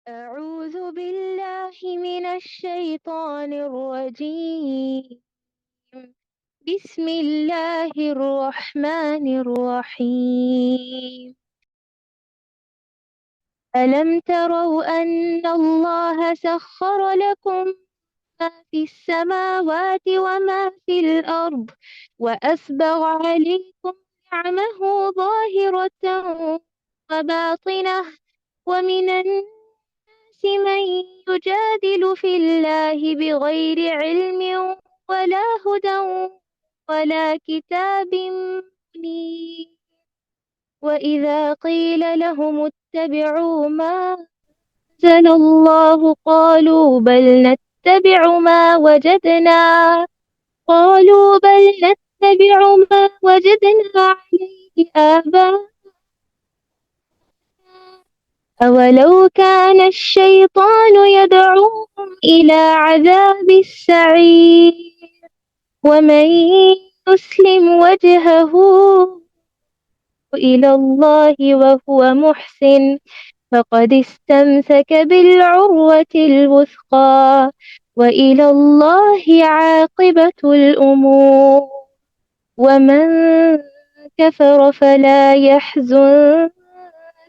أعوذ بالله من الشيطان الرجيم. بسم الله الرحمن الرحيم. ألم تروا أن الله سخر لكم ما في السماوات وما في الأرض وأسبغ عليكم نعمه ظاهرة وباطنة ومن الناس من يجادل في الله بغير علم ولا هدى ولا كتاب منير. وإذا قيل لهم اتبعوا ما أنزل الله قالوا بل نتبع ما وجدنا عليه آباءنا أولو كان الشيطان يدعوهم إلى عذاب السعير. ومن يسلم وجهه إلى الله وهو محسن فقد استمسك بالعروة الوثقى وإلى الله عاقبة الأمور. ومن كفر فلا يحزنك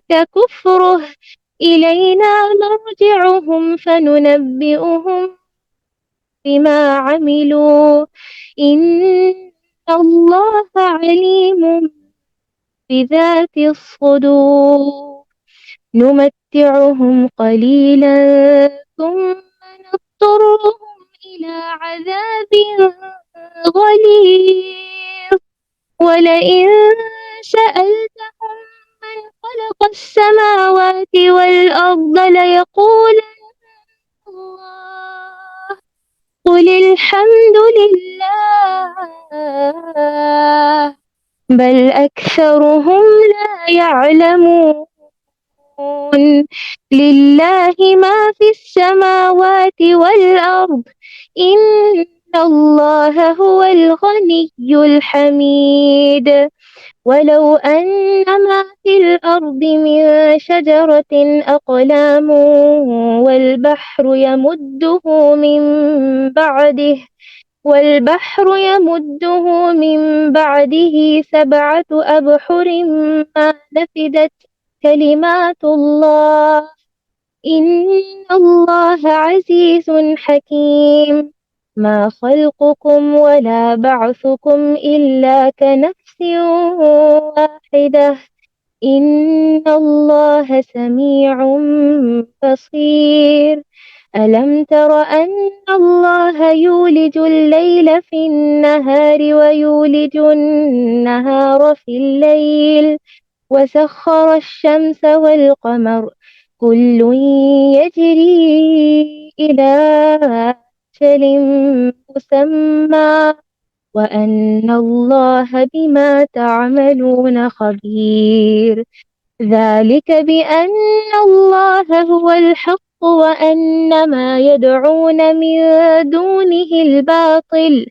كفره إلينا مرجعهم فننبئهم بما عملوا إن الله عليم بذات الصدور. نمتعهم قليلا ثم نضطرهم إلى عذاب غليظ. ولئن سألتهم من خلق السماوات والأرض ليقولن الله قل الحمد لله بل أكثرهم لا يعلمون. لله ما في السماوات والأرض إن الله هو الغني الحميد. ولو أن ما في الأرض من شجرة أقلام والبحر يمده من بعده 7 أبحر ما نفدت كلمات الله إن الله عزيز حكيم. ما خلقكم ولا بعثكم إلا كنفس واحدة إن الله سميع بصير. ألم تر أن الله يولج الليل في النهار ويولج النهار في الليل وسخر الشمس والقمر كل يجري إلى أجل مسمى وأن الله بما تعملون خبير. ذلك بأن الله هو الحق وأن ما يدعون من دونه الباطل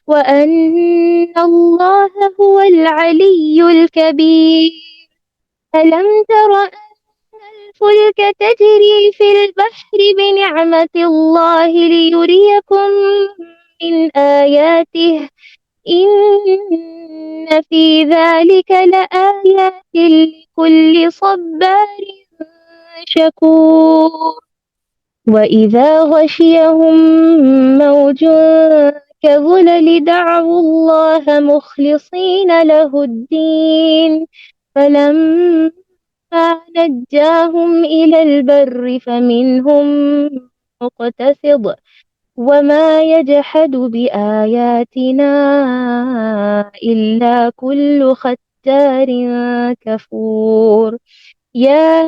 وأن الله هو العلي الكبير. ألم تر أن الفلك تجري في البحر بنعمة الله ليريكم من آياته إن في ذلك لآيات لكل صبار شكور. وإذا غشيهم موج كظلل دعوا الله مخلصين له الدين فلما نجاهم إلى البر فمنهم مقتصد وما يجحد بآياتنا إلا كل ختار كفور. يا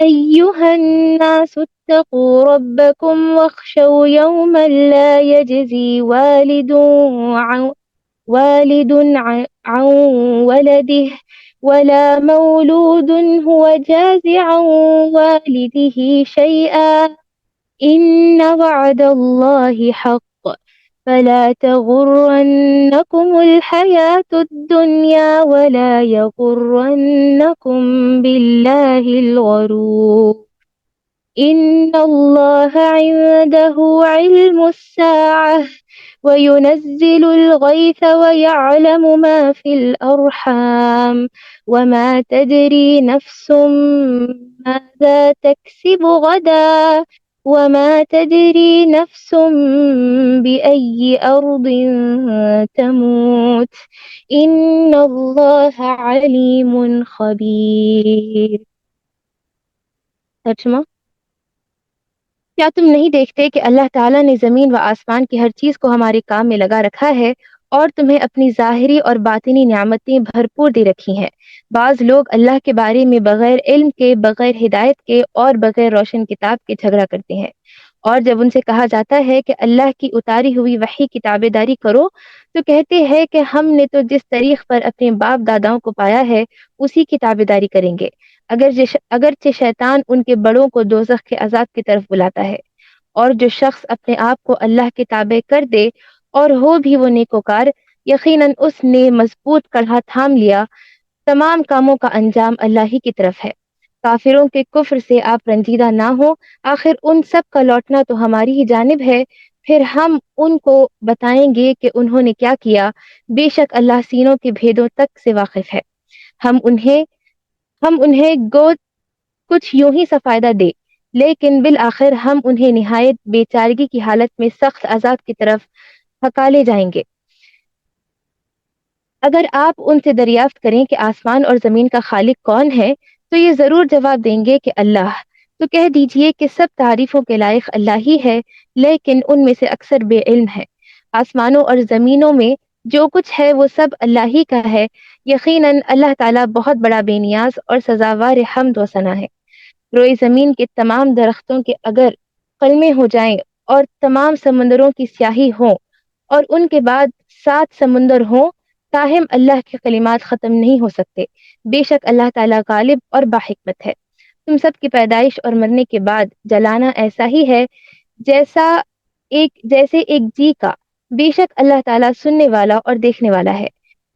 أيها الناس اتقوا ربكم واخشوا يوما لا يجزي والد عن ولده ولا مولود هو جاز عن والده شيئا إن وعد الله حق فلا تغرنكم الحياة الدنيا ولا يغرنكم بالله الغرور. إن الله عنده علم الساعة وينزل الغيث ويعلم ما في الأرحام وما تدري نفس ماذا تكسب غدا وما تدري نفس بأي أرض تموت إن الله عليم خبير. ترجمہ: کیا تم نہیں دیکھتے کہ اللہ تعالیٰ نے زمین و آسمان کی ہر چیز کو ہمارے کام میں لگا رکھا ہے اور تمہیں اپنی ظاہری اور باطنی نعمتیں بھرپور دے رکھی ہیں؟ بعض لوگ اللہ کے بارے میں بغیر علم کے، بغیر ہدایت کے اور بغیر روشن کتاب کے جھگڑا کرتے ہیں، اور جب ان سے کہا جاتا ہے کہ اللہ کی اتاری ہوئی وحی کی تابع داری کرو تو کہتے ہیں کہ ہم نے تو جس طریق پر اپنے باپ داداؤں کو پایا ہے اسی کی تابع داری کریں گے، اگرچہ شیطان ان کے بڑوں کو دوزخ کے عذاب کی طرف بلاتا ہے۔ اور جو شخص اپنے آپ کو اللہ کے تابع کر دے اور ہو بھی وہ نیکوکار، یقیناً اس نے مضبوط کڑھا تھام لیا۔ تمام کاموں کا انجام اللہ ہی کی طرف ہے۔ کافروں کے کفر سے آپ رنجیدہ نہ ہو، آخر ان سب کا لوٹنا تو ہماری ہی جانب ہے، پھر ہم ان کو بتائیں گے کہ انہوں نے کیا کیا، بے شک اللہ سینوں کے بھیدوں تک سے واقف ہے۔ ہم انہیں ہم انہیں گو کچھ یوں ہی سا فائدہ دے، لیکن بالآخر ہم انہیں نہایت بے چارگی کی حالت میں سخت عذاب کی طرف ہکالے جائیں گے۔ اگر آپ ان سے دریافت کریں کہ آسمان اور زمین کا خالق کون ہے تو یہ ضرور جواب دیں گے کہ اللہ۔ تو کہہ دیجئے کہ سب تعریفوں کے لائق اللہ ہی ہے، لیکن ان میں سے اکثر بے علم ہے۔ آسمانوں اور زمینوں میں جو کچھ ہے وہ سب اللہ ہی کا ہے، یقیناً اللہ تعالیٰ بہت بڑا بے نیاز اور سزاوار حمد و ثنا ہے۔ روئے زمین کے تمام درختوں کے اگر قلمے ہو جائیں اور تمام سمندروں کی سیاہی ہو اور ان کے بعد 7 سمندر ہوں، تاہم اللہ کے کلمات ختم نہیں ہو سکتے۔ بے شک اللہ تعالیٰ غالب اور باحکمت ہے۔ تم سب کی پیدائش اور مرنے کے بعد جلانا ایسا ہی ہے جیسا جیسے ایک جی کا۔ بے شک اللہ تعالیٰ سننے والا اور دیکھنے والا ہے۔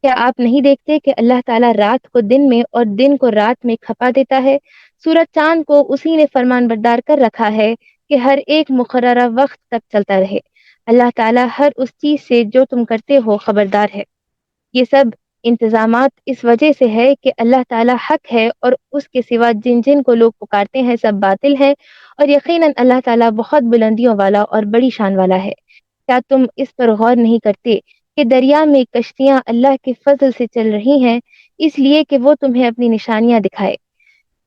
کیا آپ نہیں دیکھتے کہ اللہ تعالیٰ رات کو دن میں اور دن کو رات میں کھپا دیتا ہے؟ سورج چاند کو اسی نے فرمان بردار کر رکھا ہے کہ ہر ایک مقررہ وقت تک چلتا رہے۔ اللہ تعالیٰ ہر اس چیز سے جو تم کرتے ہو خبردار ہے۔ یہ سب انتظامات اس وجہ سے ہے کہ اللہ تعالیٰ حق ہے اور اس کے سوا جن جن کو لوگ پکارتے ہیں سب باطل ہے، اور یقیناً اللہ تعالیٰ بہت بلندیوں والا اور بڑی شان والا ہے۔ کیا تم اس پر غور نہیں کرتے کہ دریا میں کشتیاں اللہ کے فضل سے چل رہی ہیں، اس لیے کہ وہ تمہیں اپنی نشانیاں دکھائے؟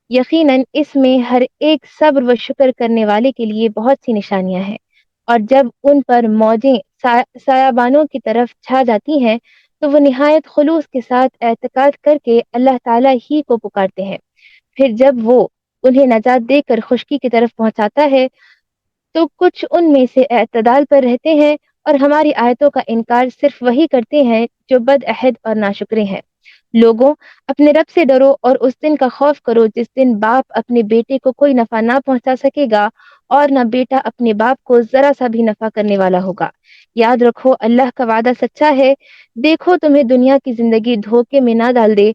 یقیناً اس میں ہر ایک صبر و شکر کرنے والے کے لیے بہت سی نشانیاں ہیں۔ اور جب ان پر موجیں سایابانوں کی طرف چھا جاتی ہیں تو وہ نہایت خلوص کے ساتھ اعتقاد کر کے اللہ تعالیٰ ہی کو پکارتے ہیں۔ پھر جب وہ انہیں نجات دے کر خشکی کی طرف پہنچاتا ہے تو کچھ ان میں سے اعتدال پر رہتے ہیں اور ہماری آیتوں کا انکار صرف وہی کرتے ہیں جو بد عہد اور ناشکرے ہیں۔ لوگوں، اپنے رب سے ڈرو اور اس دن کا خوف کرو جس دن باپ اپنے بیٹے کو کوئی نفع نہ پہنچا سکے گا اور نہ بیٹا اپنے باپ کو ذرا سا بھی نفع کرنے والا ہوگا۔ یاد رکھو اللہ کا وعدہ سچا ہے۔ دیکھو تمہیں دنیا کی زندگی دھوکے میں نہ ڈال دے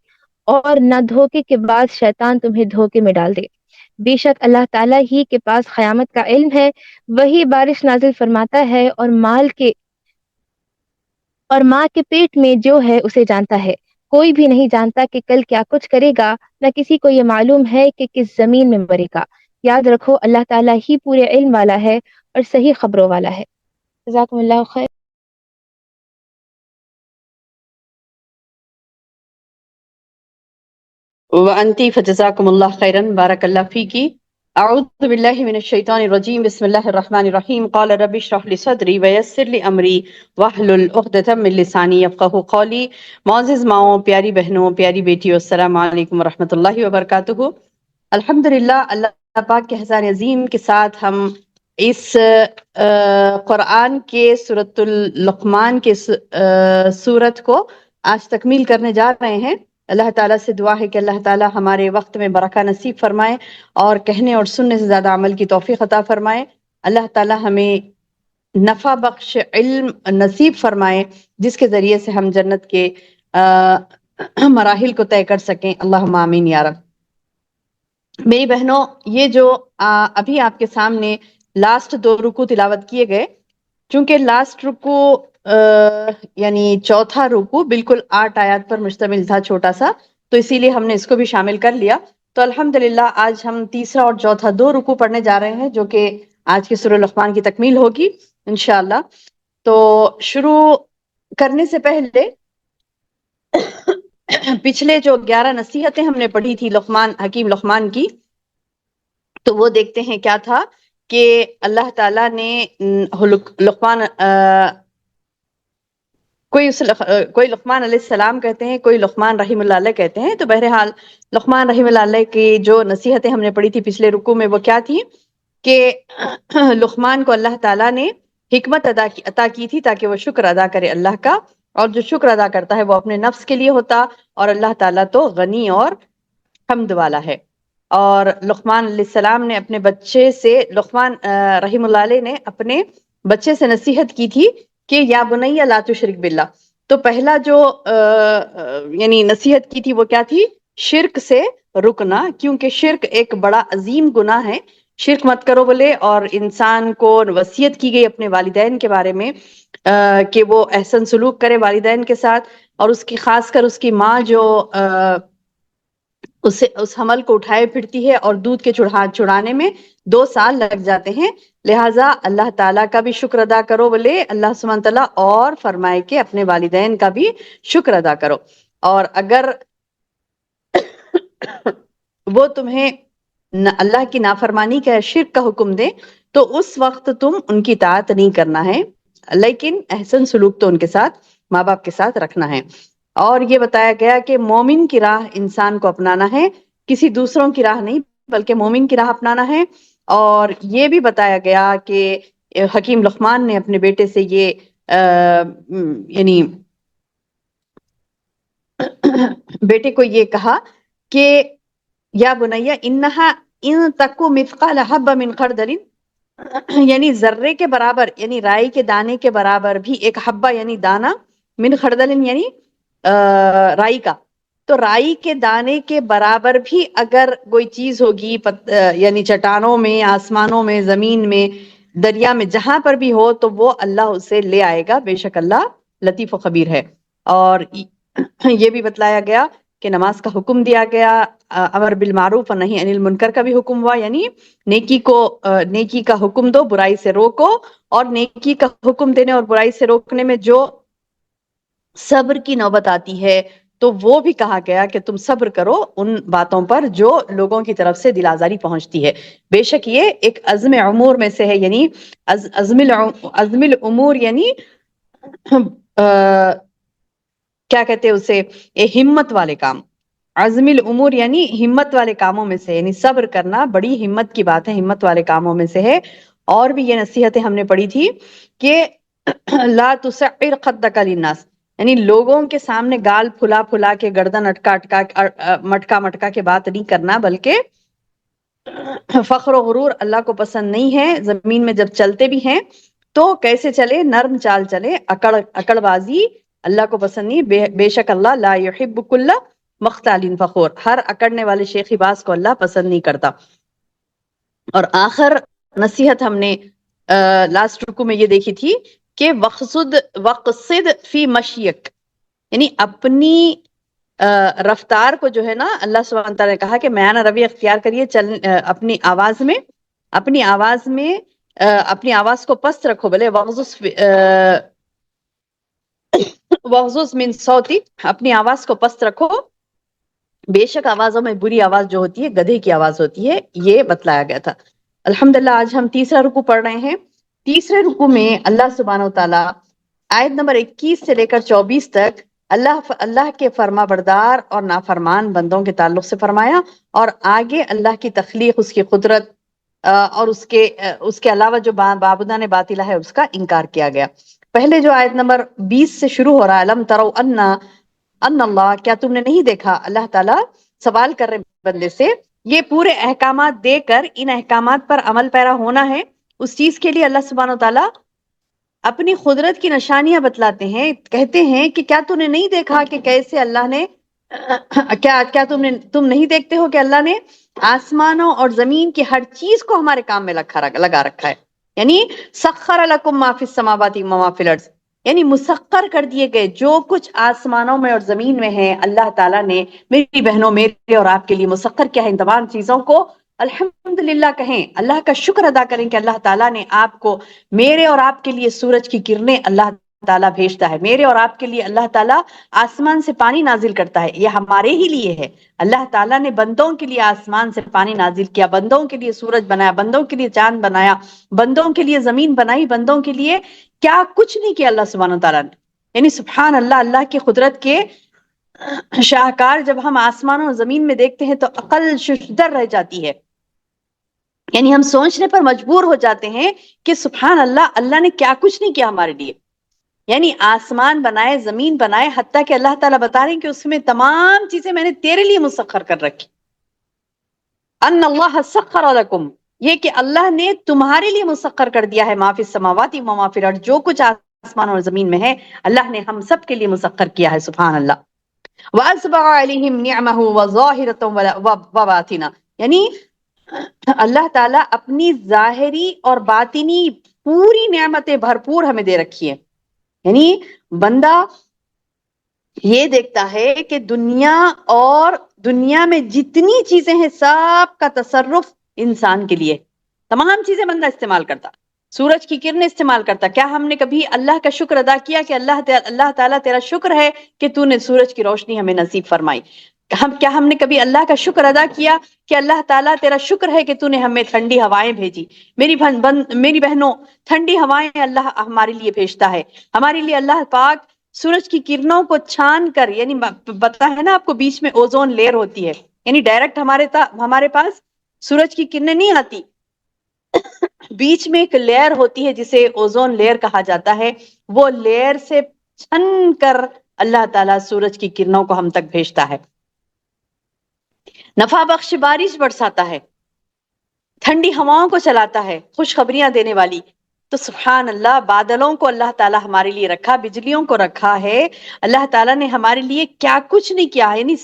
اور نہ دھوکے کے بعد شیطان تمہیں دھوکے میں ڈال دے۔ بے شک اللہ تعالیٰ ہی کے پاس قیامت کا علم ہے، وہی بارش نازل فرماتا ہے اور ماں کے پیٹ میں جو ہے اسے جانتا ہے۔ کوئی بھی نہیں جانتا کہ کل کیا کچھ کرے گا، نہ کسی کو یہ معلوم ہے کہ کس زمین میں مرے گا۔ یاد رکھو اللہ تعالیٰ ہی پورے علم والا ہے اور صحیح خبروں والا ہے۔ جزاکم اللہ خیر۔ وانتی فجزاکم اللہ خیرا، بارک اللہ فیکی۔ اعوذ باللہ من الشیطان الرجیم، بسم اللہ الرحمن الرحیم۔ قال رب اشرح لی صدری ویسر لی امری واحلل عقدۃ من لسانی یفقہوا قولی۔ معزز ماؤں، پیاری بہنوں، پیاری بیٹیوں، السلام علیکم ورحمۃ اللہ وبرکاتہ۔ الحمدللہ، اللہ پاک کے احسان عظیم کے ساتھ ہم اس قرآن کے سورۃ اللقمان کے سورت کو آج تکمیل کرنے جا رہے ہیں۔ اللہ تعالیٰ سے دعا ہے کہ اللہ تعالیٰ ہمارے وقت میں برکہ نصیب فرمائے اور کہنے اور سننے سے زیادہ عمل کی توفیق عطا فرمائے۔ اللہ تعالیٰ ہمیں نفع بخش علم نصیب فرمائے جس کے ذریعے سے ہم جنت کے مراحل کو طے کر سکیں۔ اللہم آمین یا رب۔ میری بہنوں، یہ جو ابھی آپ کے سامنے لاسٹ 2 رکوع تلاوت کیے گئے، چونکہ لاسٹ رکوع یعنی چوتھا رکوع بالکل 8 آیات پر مشتمل تھا، چھوٹا سا، تو اسی لیے ہم نے اس کو بھی شامل کر لیا۔ تو الحمدللہ آج ہم تیسرا اور چوتھا 2 رکوع پڑھنے جا رہے ہیں، جو کہ آج کی سورہ لقمان کی تکمیل ہوگی انشاءاللہ۔ تو شروع کرنے سے پہلے پچھلے جو 11 نصیحتیں ہم نے پڑھی تھی حکیم لقمان کی، تو وہ دیکھتے ہیں کیا تھا کہ اللہ تعالیٰ نے لقمان کوئی لقمان علیہ السلام کہتے ہیں، کوئی لقمان رحم اللہ علیہ کہتے ہیں۔ تو بہرحال لقمان رحم اللہ علیہ کی جو نصیحتیں ہم نے پڑھی تھی پچھلے رکوع میں، وہ کیا تھی کہ لقمان کو اللہ تعالیٰ نے حکمت عطا کی تھی تاکہ وہ شکر ادا کرے اللہ کا، اور جو شکر ادا کرتا ہے وہ اپنے نفس کے لیے ہوتا، اور اللہ تعالیٰ تو غنی اور حمد والا ہے۔ اور لقمان علیہ السلام نے اپنے بچے سے، لقمان رحم اللہ علیہ نے اپنے بچے سے نصیحت کی تھی کہ یا بنی لا تشرک باللہ۔ تو پہلا جو یعنی نصیحت کی تھی وہ کیا تھی؟ شرک سے رکنا، کیونکہ شرک ایک بڑا عظیم گناہ ہے۔ شرک مت کرو بولے، اور انسان کو وصیت کی گئی اپنے والدین کے بارے میں کہ وہ احسن سلوک کرے والدین کے ساتھ، اور اس کی خاص کر اس کی ماں جو اس حمل کو اٹھائے پھرتی ہے، اور دودھ کے چڑھانے میں 2 سال لگ جاتے ہیں، لہٰذا اللہ تعالیٰ کا بھی شکر ادا کرو بولے اللہ سبحانہ تعالیٰ، اور فرمائے کہ اپنے والدین کا بھی شکر ادا کرو، اور اگر وہ تمہیں اللہ کی نافرمانی کا شرک کا حکم دے تو اس وقت تم ان کی اطاعت نہیں کرنا ہے، لیکن احسن سلوک تو ان کے ساتھ، ماں باپ کے ساتھ رکھنا ہے۔ اور یہ بتایا گیا کہ مومن کی راہ انسان کو اپنانا ہے، کسی دوسروں کی راہ نہیں بلکہ مومن کی راہ اپنانا ہے۔ اور یہ بھی بتایا گیا کہ حکیم لقمان نے اپنے بیٹے سے یہ یعنی بیٹے کو یہ کہا کہ یا بنیا انہا ان تکو مثقال حب من خردل، یعنی ذرے کے برابر، یعنی رائی کے دانے کے برابر بھی ایک حبہ یعنی دانہ، من خردل یعنی رائی کا، تو رائی کے دانے کے برابر بھی اگر کوئی چیز ہوگی یعنی چٹانوں میں، آسمانوں میں، زمین میں، دریا میں، جہاں پر بھی ہو تو وہ اللہ اسے لے آئے گا، بے شک اللہ لطیف و خبیر ہے۔ اور یہ بھی بتلایا گیا کہ نماز کا حکم دیا گیا، امر بالمعروف اور نہی عن المنکر کا بھی حکم ہوا، یعنی نیکی کا حکم دو، برائی سے روکو، اور نیکی کا حکم دینے اور برائی سے روکنے میں جو صبر کی نوبت آتی ہے تو وہ بھی کہا گیا کہ تم صبر کرو ان باتوں پر جو لوگوں کی طرف سے دل آزاری پہنچتی ہے، بے شک یہ ایک عزم امور میں سے ہے، یعنی عزم الامور یعنی کیا کہتے ہیں اسے، ہمت والے کام، عزم الامور یعنی ہمت والے کاموں میں سے، یعنی صبر کرنا بڑی ہمت کی بات ہے، ہمت والے کاموں میں سے ہے۔ اور بھی یہ نصیحتیں ہم نے پڑھی تھی کہ لا تسعر خدک للناس، یعنی لوگوں کے سامنے گال پھلا پھلا کے، گردن مٹکا کے بات نہیں کرنا، بلکہ فخر و غرور اللہ کو پسند نہیں ہے۔ زمین میں جب چلتے بھی ہیں تو کیسے چلے؟ نرم چال چلے، اکڑ بازی اللہ کو پسند نہیں، بے شک اللہ لا یحب کل مختال فخور، ہر اکڑنے والے شیخی باز کو اللہ پسند نہیں کرتا۔ اور آخر نصیحت ہم نے لاسٹ رکو میں یہ دیکھی تھی کہ وقصد فی مشیک، یعنی اپنی رفتار کو جو ہے نا، اللہ سبحانہ تعالیٰ نے کہا کہ میانہ روی اختیار کریے، اپنی آواز میں اپنی آواز کو پست رکھو، بلے وغضض من صوتی، اپنی آواز کو پست رکھو، بے شک آوازوں میں بری آواز جو ہوتی ہے گدھے کی آواز ہوتی ہے، یہ بتلایا گیا تھا۔ الحمدللہ آج ہم تیسرا رکوع پڑھ رہے ہیں۔ تیسرے رکوع میں اللہ سبحانہ وتعالیٰ آیت نمبر 21 سے لے کر 24 تک اللہ کے فرما بردار اور نافرمان بندوں کے تعلق سے فرمایا، اور آگے اللہ کی تخلیق، اس کی قدرت، اور اس کے علاوہ جو معبودان باطلہ ہے اس کا انکار کیا گیا۔ پہلے جو آیت نمبر 20 سے شروع ہو رہا ہے، الم ترو ان اللہ، کیا تم نے نہیں دیکھا، اللہ تعالیٰ سوال کر رہے بندے سے، یہ پورے احکامات دے کر ان احکامات پر عمل پیرا ہونا ہے، اس چیز کے لیے اللہ سبحانہ وتعالیٰ اپنی قدرت کی نشانیاں بتلاتے ہیں، کہتے ہیں کہ کیا تم نے نہیں دیکھا کہ کیسے اللہ نے تم نہیں دیکھتے ہو کہ اللہ نے آسمانوں اور زمین کی ہر چیز کو ہمارے کام میں لگا رکھا ہے. یعنی سخر لکم ما فی السماوات و ما فی الارض، یعنی مسخر کر دیے گئے جو کچھ آسمانوں میں اور زمین میں ہے، اللہ تعالیٰ نے میری بہنوں میرے اور آپ کے لیے مسخر کیا ہے. ان تمام چیزوں کو الحمدللہ کہیں، اللہ کا شکر ادا کریں کہ اللہ تعالیٰ نے آپ کو، میرے اور آپ کے لیے سورج کی کرنیں اللہ تعالیٰ بھیجتا ہے، میرے اور آپ کے لیے اللہ تعالیٰ آسمان سے پانی نازل کرتا ہے، یہ ہمارے ہی لیے ہے. اللہ تعالیٰ نے بندوں کے لیے آسمان سے پانی نازل کیا، بندوں کے لیے سورج بنایا، بندوں کے لیے چاند بنایا، بندوں کے لیے زمین بنائی، بندوں کے لیے کیا کچھ نہیں کیا اللہ سبحانہ تعالیٰ نے. یعنی سبحان اللہ، اللہ کی قدرت کے شاہکار جب ہم آسمان اور زمین میں دیکھتے ہیں تو عقل ششدر رہ جاتی ہے. یعنی ہم سوچنے پر مجبور ہو جاتے ہیں کہ سبحان اللہ، اللہ نے کیا کچھ نہیں کیا ہمارے لیے. یعنی آسمان بنائے، زمین بنائے، حتیٰ کہ اللہ تعالیٰ بتا رہے ہیں کہ اس میں تمام چیزیں میں نے تیرے لیے مسخر کر رکھی. ان اللہ سخر لکم، یہ کہ اللہ نے تمہارے لیے مسخر کر دیا ہے، ما فی السماوات و ما فی الارض، جو کچھ آسمان اور زمین میں ہے اللہ نے ہم سب کے لیے مسخر کیا ہے. سبحان اللہ. وَأَسْبَغَ عَلَيْهِمْ نِعْمَهُ وَظَاهِرَةً وَبَاطِنًا، یعنی اللہ تعالیٰ اپنی ظاہری اور باطنی پوری نعمتیں بھرپور ہمیں دے رکھی ہے. یعنی بندہ یہ دیکھتا ہے کہ دنیا میں جتنی چیزیں ہیں سب کا تصرف انسان کے لیے، تمام چیزیں بندہ استعمال کرتا، سورج کی کرنیں استعمال کرتا. کیا ہم نے کبھی اللہ کا شکر ادا کیا کہ اللہ تعالیٰ تیرا شکر ہے کہ تو نے سورج کی روشنی ہمیں نصیب فرمائی؟ کیا ہم نے کبھی اللہ کا شکر ادا کیا کہ اللہ تعالیٰ تیرا شکر ہے کہ تو نے ہمیں ٹھنڈی ہوائیں بھیجی؟ میری بہنوں، ٹھنڈی ہوائیں اللہ ہمارے لیے بھیجتا ہے. ہمارے لیے اللہ پاک سورج کی کرنوں کو چھان کر، یعنی پتا ہے نا آپ کو بیچ میں اوزون لیئر ہوتی ہے، یعنی ڈائریکٹ ہمارے پاس سورج کی کرنیں نہیں آتی، بیچ میں ایک لیئر ہوتی ہے جسے اوزون لیئر کہا جاتا ہے. وہ لیئر سے چھن کر اللہ تعالیٰ سورج کی کرنوں کو ہم تک بھیجتا ہے، نفع بخش بارش برساتا ہے، ٹھنڈی ہواؤں کو چلاتا ہے، خوشخبریاں دینے والی. تو سبحان اللہ، بادلوں کو اللہ تعالیٰ ہمارے لیے رکھا، بجلیوں کو رکھا ہے. اللہ تعالیٰ نے ہمارے لیے کیا کچھ نہیں کیا، یعنی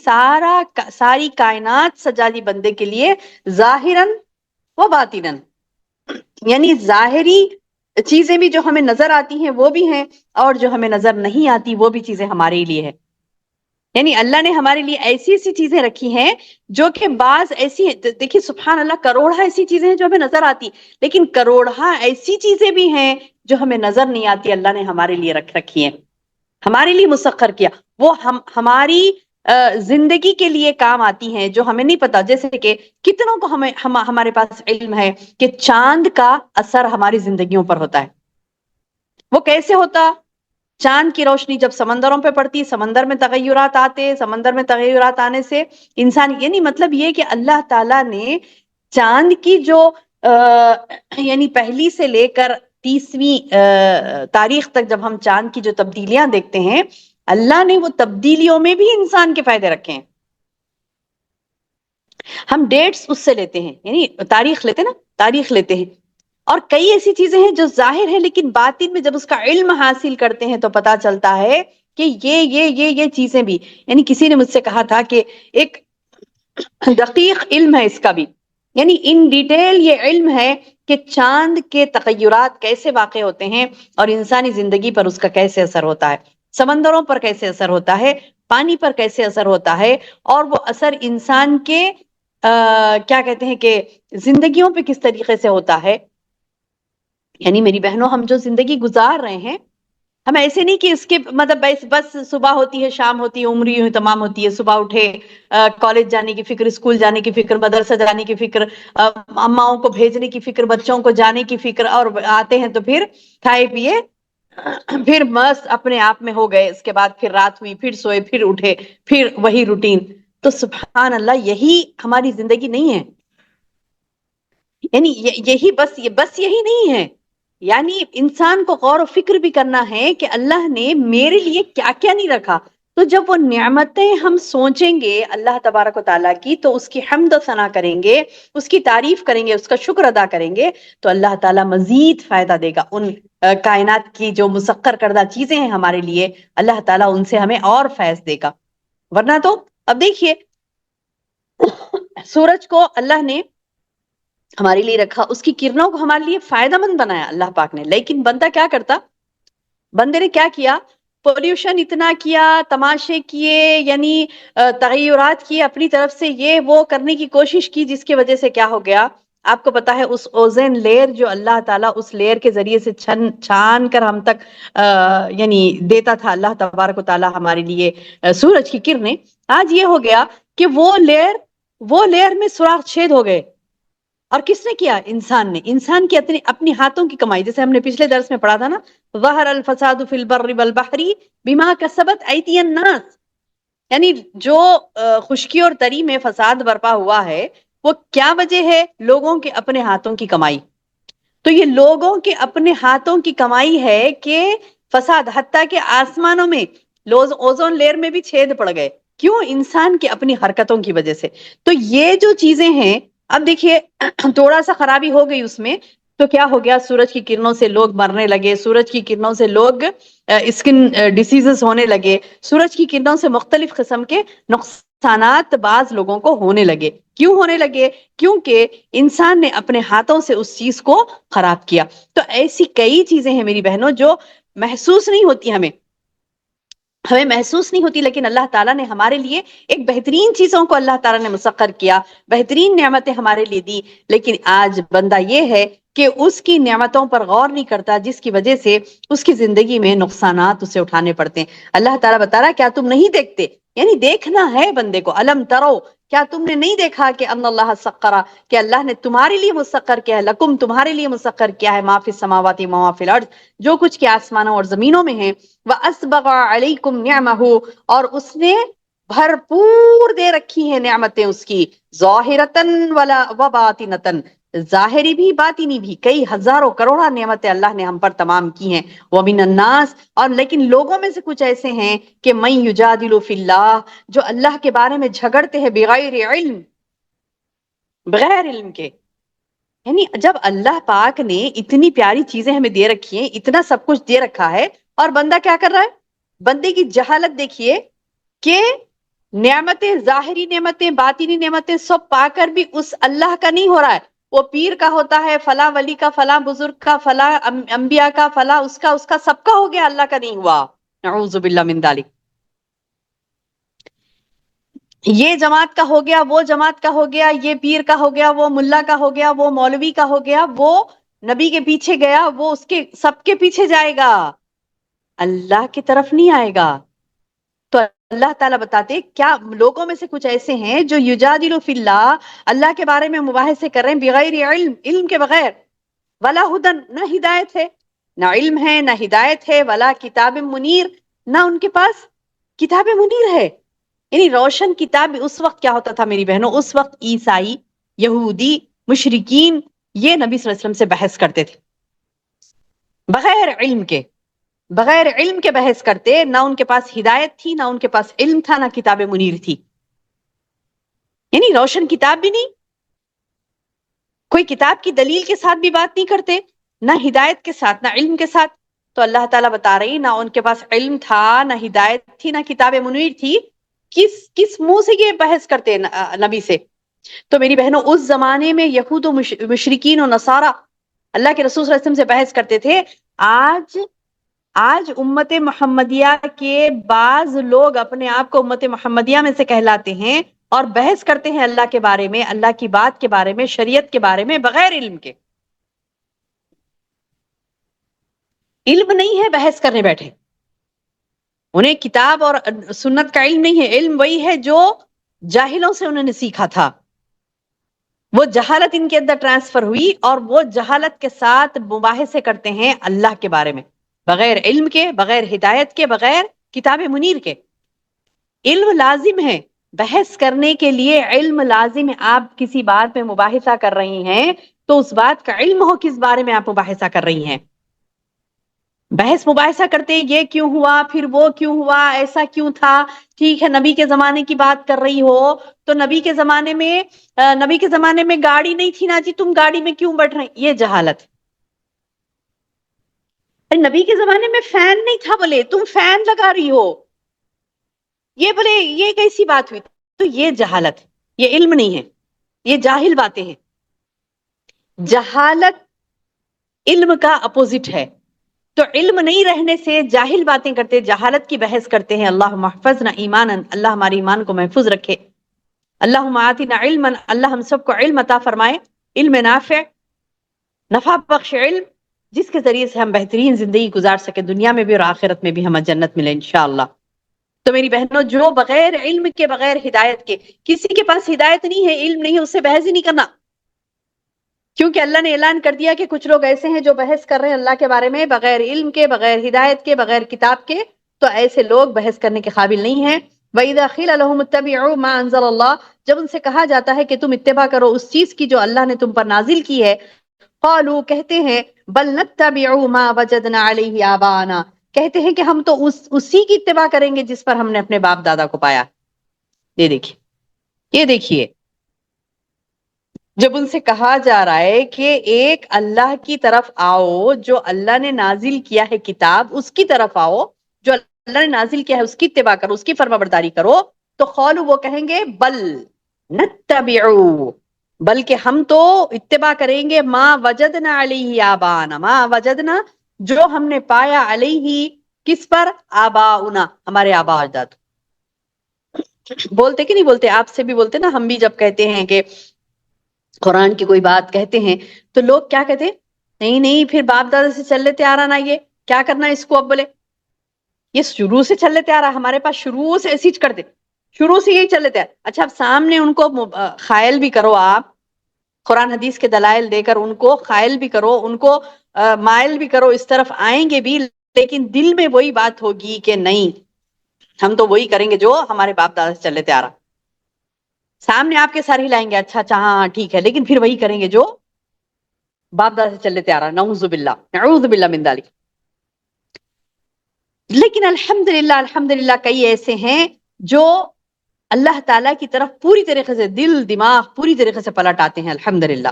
ساری کائنات سجا دی بندے کے لیے، ظاہراً و باطناً. یعنی ظاہری چیزیں بھی جو ہمیں نظر آتی ہیں وہ بھی ہیں، اور جو ہمیں نظر نہیں آتی وہ بھی چیزیں ہمارے لیے ہیں. یعنی اللہ نے ہمارے لیے ایسی ایسی چیزیں رکھی ہیں جو کہ بعض ایسی، دیکھیے سبحان اللہ، کروڑا ایسی چیزیں ہیں جو ہمیں نظر آتی، لیکن کروڑا ایسی چیزیں بھی ہیں جو ہمیں نظر نہیں آتی، اللہ نے ہمارے لیے رکھی ہیں، ہمارے لیے مسخر کیا. وہ ہماری زندگی کے لیے کام آتی ہیں جو ہمیں نہیں پتا. جیسے کہ کتنوں کو ہمارے پاس علم ہے کہ چاند کا اثر ہماری زندگیوں پر ہوتا ہے. وہ کیسے ہوتا؟ چاند کی روشنی جب سمندروں پہ پڑتی، سمندر میں تغیرات آتے، سمندر میں تغیرات آنے سے انسان، یعنی مطلب یہ کہ اللہ تعالیٰ نے چاند کی جو یعنی پہلی سے لے کر 30ویں تاریخ تک جب ہم چاند کی جو تبدیلیاں دیکھتے ہیں، اللہ نے وہ تبدیلیوں میں بھی انسان کے فائدے رکھے ہیں. ہم ڈیٹس اس سے لیتے ہیں، یعنی تاریخ لیتے نا، تاریخ لیتے ہیں، اور کئی ایسی چیزیں ہیں جو ظاہر ہیں لیکن باطن میں جب اس کا علم حاصل کرتے ہیں تو پتا چلتا ہے کہ یہ چیزیں بھی، یعنی کسی نے مجھ سے کہا تھا کہ ایک دقیق علم ہے اس کا بھی، یعنی ان ڈیٹیل یہ علم ہے کہ چاند کے تغیرات کیسے واقع ہوتے ہیں اور انسانی زندگی پر اس کا کیسے اثر ہوتا ہے، سمندروں پر کیسے اثر ہوتا ہے، پانی پر کیسے اثر ہوتا ہے، اور وہ اثر انسان کے کیا کہتے ہیں کہ زندگیوں پہ کس طریقے سے ہوتا ہے. یعنی میری بہنوں، ہم جو زندگی گزار رہے ہیں، ہم ایسے نہیں کہ اس کے مطلب بس صبح ہوتی ہے، شام ہوتی ہے، عمر یوں ہی تمام ہوتی ہے، صبح اٹھے کالج جانے کی فکر، اسکول جانے کی فکر، مدرسہ جانے کی فکر، اماؤں کو بھیجنے کی فکر، بچوں کو جانے کی فکر، اور آتے ہیں تو پھر کھائے پیے، پھر مست اپنے آپ میں ہو گئے، اس کے بعد پھر رات ہوئی، پھر سوئے، پھر اٹھے، پھر وہی روٹین. تو سبحان اللہ، یہی ہماری زندگی نہیں ہے. یعنی یہی بس یہی نہیں ہے، یعنی انسان کو غور و فکر بھی کرنا ہے کہ اللہ نے میرے لیے کیا کیا نہیں رکھا. تو جب وہ نعمتیں ہم سوچیں گے اللہ تبارک و تعالیٰ کی، تو اس کی حمد و ثنا کریں گے، اس کی تعریف کریں گے، اس کا شکر ادا کریں گے، تو اللہ تعالیٰ مزید فائدہ دے گا. ان کائنات کی جو مسخر کردہ چیزیں ہیں ہمارے لیے، اللہ تعالیٰ ان سے ہمیں اور فیض دے گا. ورنہ تو اب دیکھیے سورج کو اللہ نے ہمارے لیے رکھا، اس کی کرنوں کو ہمارے لیے فائدہ مند بنایا اللہ پاک نے، لیکن بندہ کیا کرتا؟ بندے نے کیا کیا؟ پولوشن اتنا کیا، تماشے کیے، یعنی تغیرات کیے اپنی طرف سے، یہ وہ کرنے کی کوشش کی، جس کی وجہ سے کیا ہو گیا؟ آپ کو پتا ہے اس اوزین لیئر جو اللہ تعالیٰ اس لیئر کے ذریعے سے چھان کر ہم تک یعنی دیتا تھا اللہ تبارک و تعالیٰ ہمارے لیے سورج کی کرنیں، آج یہ ہو گیا کہ وہ لیئر میں سوراخ چھید ہو گئے۔ اور کس نے کیا؟ انسان نے، انسان کی اپنی ہاتھوں کی کمائی، جیسے ہم نے پچھلے درس میں پڑھا تھا نا، ظہر الفساد فی البر والبحر بما کسبت ایدی الناس، یعنی جو خشکی اور تری میں فساد برپا ہوا ہے وہ کیا وجہ ہے؟ لوگوں کے اپنے ہاتھوں کی کمائی۔ تو یہ لوگوں کے اپنے ہاتھوں کی کمائی ہے کہ فساد، حتیٰ کہ آسمانوں میں اوزون لیئر میں بھی چھید پڑ گئے، کیوں؟ انسان کی اپنی حرکتوں کی وجہ سے۔ تو یہ جو چیزیں ہیں، اب دیکھیے تھوڑا سا خرابی ہو گئی اس میں، تو کیا ہو گیا؟ سورج کی کرنوں سے لوگ مرنے لگے، سورج کی کرنوں سے لوگ اسکن ڈیزیزز ہونے لگے، سورج کی کرنوں سے مختلف قسم کے نقصانات بعض لوگوں کو ہونے لگے۔ کیوں ہونے لگے؟ کیونکہ انسان نے اپنے ہاتھوں سے اس چیز کو خراب کیا۔ تو ایسی کئی چیزیں ہیں میری بہنوں جو محسوس نہیں ہوتی، ہمیں محسوس نہیں ہوتی، لیکن اللہ تعالیٰ نے ہمارے لیے ایک بہترین چیزوں کو اللہ تعالیٰ نے مسخر کیا، بہترین نعمتیں ہمارے لیے دی، لیکن آج بندہ یہ ہے کہ اس کی نعمتوں پر غور نہیں کرتا، جس کی وجہ سے اس کی زندگی میں نقصانات اسے اٹھانے پڑتے ہیں۔ اللہ تعالیٰ بتا رہا کیا تم نہیں دیکھتے؟ یعنی دیکھنا ہے بندے کو، الم ترو، کیا تم نے نہیں دیکھا کہ ان اللہ سخرا، کہ اللہ نے تمہارے لیے مسخر کیا ہے، لکم تمہارے لیے مسخر کیا ہے، ما فی السماوات و ما فی الارض، جو کچھ کے آسمانوں اور زمینوں میں ہیں، وَأَسْبَغَ عَلَيْكُمْ نِعْمَهُ، اور اس نے بھرپور دے رکھی ہیں نعمتیں اس کی، ظاہرتاً وباطنتاً، ظاہری بھی باطنی بھی، کئی ہزاروں کروڑوں نعمتیں اللہ نے ہم پر تمام کی ہیں۔ وَمِنَ النَّاسِ، اور لیکن لوگوں میں سے کچھ ایسے ہیں کہ مَن يُجَادِلُ فِي اللَّهِ، جو اللہ کے بارے میں جھگڑتے ہیں بغیر علم، بغیر علم کے۔ یعنی جب اللہ پاک نے اتنی پیاری چیزیں ہمیں دے رکھی ہیں، اتنا سب کچھ دے رکھا ہے، اور بندہ کیا کر رہا ہے؟ بندے کی جہالت دیکھیے کہ نعمتیں، ظاہری نعمتیں، باطنی نعمتیں سب پا کر بھی اس اللہ کا نہیں ہو رہا ہے، وہ پیر کا ہوتا ہے، فلاں ولی کا، فلاں بزرگ کا، فلاں انبیاء کا، فلاں اس کا سب کا ہو گیا، اللہ کا نہیں ہوا، نعوذ باللہ من ذالک۔ یہ جماعت کا ہو گیا، وہ جماعت کا ہو گیا، یہ پیر کا ہو گیا، وہ ملا کا ہو گیا، وہ مولوی کا ہو گیا، وہ نبی کے پیچھے گیا، وہ اس کے سب کے پیچھے جائے گا، اللہ کی طرف نہیں آئے گا۔ تو اللہ تعالیٰ بتاتے کیا لوگوں میں سے کچھ ایسے ہیں جو یجادلو فی اللہ، اللہ کے بارے میں مباحثے کر رہے ہیں بغیر علم، علم کے بغیر، ولا ہدن، نہ ہدایت ہے، نہ علم ہے، نہ ہدایت ہے، ولا کتاب منیر، نہ ان کے پاس کتاب منیر ہے۔ یعنی روشن کتاب اس وقت کیا ہوتا تھا میری بہنوں؟ اس وقت عیسائی، یہودی، مشرکین یہ نبی صلی اللہ علیہ وسلم سے بحث کرتے تھے بغیر علم کے، بغیر علم کے بحث کرتے، نہ ان کے پاس ہدایت تھی، نہ ان کے پاس علم تھا، نہ کتاب منیر تھی، یعنی روشن کتاب بھی نہیں، کوئی کتاب کی دلیل کے ساتھ بھی بات نہیں کرتے، نہ ہدایت کے ساتھ، نہ علم کے ساتھ۔ تو اللہ تعالیٰ بتا رہی نہ ان کے پاس علم تھا، نہ ہدایت تھی، نہ کتاب منیر تھی، کس منہ سے یہ بحث کرتے نبی سے؟ تو میری بہنوں اس زمانے میں یہود و مشرکین و نصارہ اللہ کے رسول صلی اللہ علیہ وسلم سے بحث کرتے تھے۔ آج امت محمدیہ کے بعض لوگ اپنے آپ کو امت محمدیہ میں سے کہلاتے ہیں اور بحث کرتے ہیں اللہ کے بارے میں، اللہ کی بات کے بارے میں، شریعت کے بارے میں بغیر علم کے۔ علم نہیں ہے، بحث کرنے بیٹھے، انہیں کتاب اور سنت کا علم نہیں ہے، علم وہی ہے جو جاہلوں سے انہوں نے سیکھا تھا، وہ جہالت ان کے اندر ٹرانسفر ہوئی، اور وہ جہالت کے ساتھ مباحثے کرتے ہیں اللہ کے بارے میں بغیر علم کے، بغیر ہدایت کے، بغیر کتاب منیر کے۔ علم لازم ہے بحث کرنے کے لیے، علم لازم ہے۔ آپ کسی بات میں مباحثہ کر رہی ہیں تو اس بات کا علم ہو کس بارے میں آپ مباحثہ کر رہی ہیں۔ بحث مباحثہ کرتے یہ کیوں ہوا، پھر وہ کیوں ہوا، ایسا کیوں تھا، ٹھیک ہے نبی کے زمانے کی بات کر رہی ہو تو نبی کے زمانے میں گاڑی نہیں تھی نا جی، تم گاڑی میں کیوں بیٹھ رہے ہیں، یہ جہالت۔ نبی کے زمانے میں فین نہیں تھا، بولے تم فین لگا رہی ہو، یہ بولے یہ کیسی بات ہوئی، تو یہ جہالت، یہ علم نہیں ہے۔ یہ جاہل باتیں ہیں. جہالت علم کا اپوزٹ ہے. تو علم نہیں رہنے سے جاہل باتیں کرتے، جہالت کی بحث کرتے ہیں. اللہ محفظنا ایمانا، اللہ ہمارے ایمان کو محفوظ رکھے. اللہم آتنا علما، اللہ ہم سب کو علم عطا فرمائے، علم نافع، نفع بخش علم، جس کے ذریعے سے ہم بہترین زندگی گزار سکے، دنیا میں بھی اور آخرت میں بھی ہمیں جنت ملے انشاءاللہ. تو میری بہنوں، جو بغیر علم کے، بغیر ہدایت کے، کسی کے پاس ہدایت نہیں ہے، علم نہیں ہے، اس سے بحث ہی نہیں کرنا. کیونکہ اللہ نے اعلان کر دیا کہ کچھ لوگ ایسے ہیں جو بحث کر رہے ہیں اللہ کے بارے میں بغیر علم کے، بغیر ہدایت کے، بغیر کتاب کے. تو ایسے لوگ بحث کرنے کے قابل نہیں ہیں. وَإِذَا قِيلَ لَهُمُ اتَّبِعُوا مَا أَنزَلَ اللَّهُ، جب ان سے کہا جاتا ہے کہ تم اتباع کرو اس چیز کی جو اللہ نے تم پر نازل کی ہے، قالوا کہتے ہیں بل نتبع ما وجدنا علیہ آباءنا، کہتے ہیں کہ ہم تو اسی کی اتباع کریں گے جس پر ہم نے اپنے باپ دادا کو پایا. یہ دیکھیے جب ان سے کہا جا رہا ہے کہ ایک اللہ کی طرف آؤ، جو اللہ نے نازل کیا ہے کتاب، اس کی طرف آؤ، جو اللہ نے نازل کیا ہے اس کی اتباع کرو، اس کی فرما برداری کرو، تو قالوا وہ کہیں گے بل نتبعو، بلکہ ہم تو اتباع کریں گے ما وجدنا علیہ آبانا، ما وجدنا جو ہم نے پایا، علیہ کس پر، آباؤنا ہمارے آبا اجداد. بولتے کہ نہیں بولتے، آپ سے بھی بولتے نا، ہم بھی جب کہتے ہیں کہ قرآن کی کوئی بات کہتے ہیں تو لوگ کیا کہتے ہیں، نہیں پھر باپ دادا سے چل لیتے آ رہا نا، یہ کیا کرنا ہے اس کو. اب بولے یہ شروع سے چل لیتے آ رہا، ہمارے پاس شروع سے ایسی کرتے، شروع سے یہی چل لیتے. اچھا اب سامنے ان کو خائل بھی کرو، آپ قرآن حدیث کے دلائل دے کر ان کو خائل بھی کرو، ان کو مائل بھی کرو، اس طرف آئیں گے بھی، لیکن دل میں وہی بات ہوگی کہ نہیں، ہم تو وہی کریں گے جو ہمارے باپ دادا سے چل لیتے آ رہا. سامنے آپ کے سارے لائیں گے اچھا ہاں ٹھیک ہے، لیکن پھر وہی کریں گے جو باپ دادا سے چل لیتے آ رہا. نعوذ باللہ من ذالک. لیکن الحمدللہ کئی ایسے ہیں جو اللہ تعالیٰ کی طرف پوری طریقے سے دل دماغ پوری طریقے سے پلٹ آتے ہیں. الحمدللہ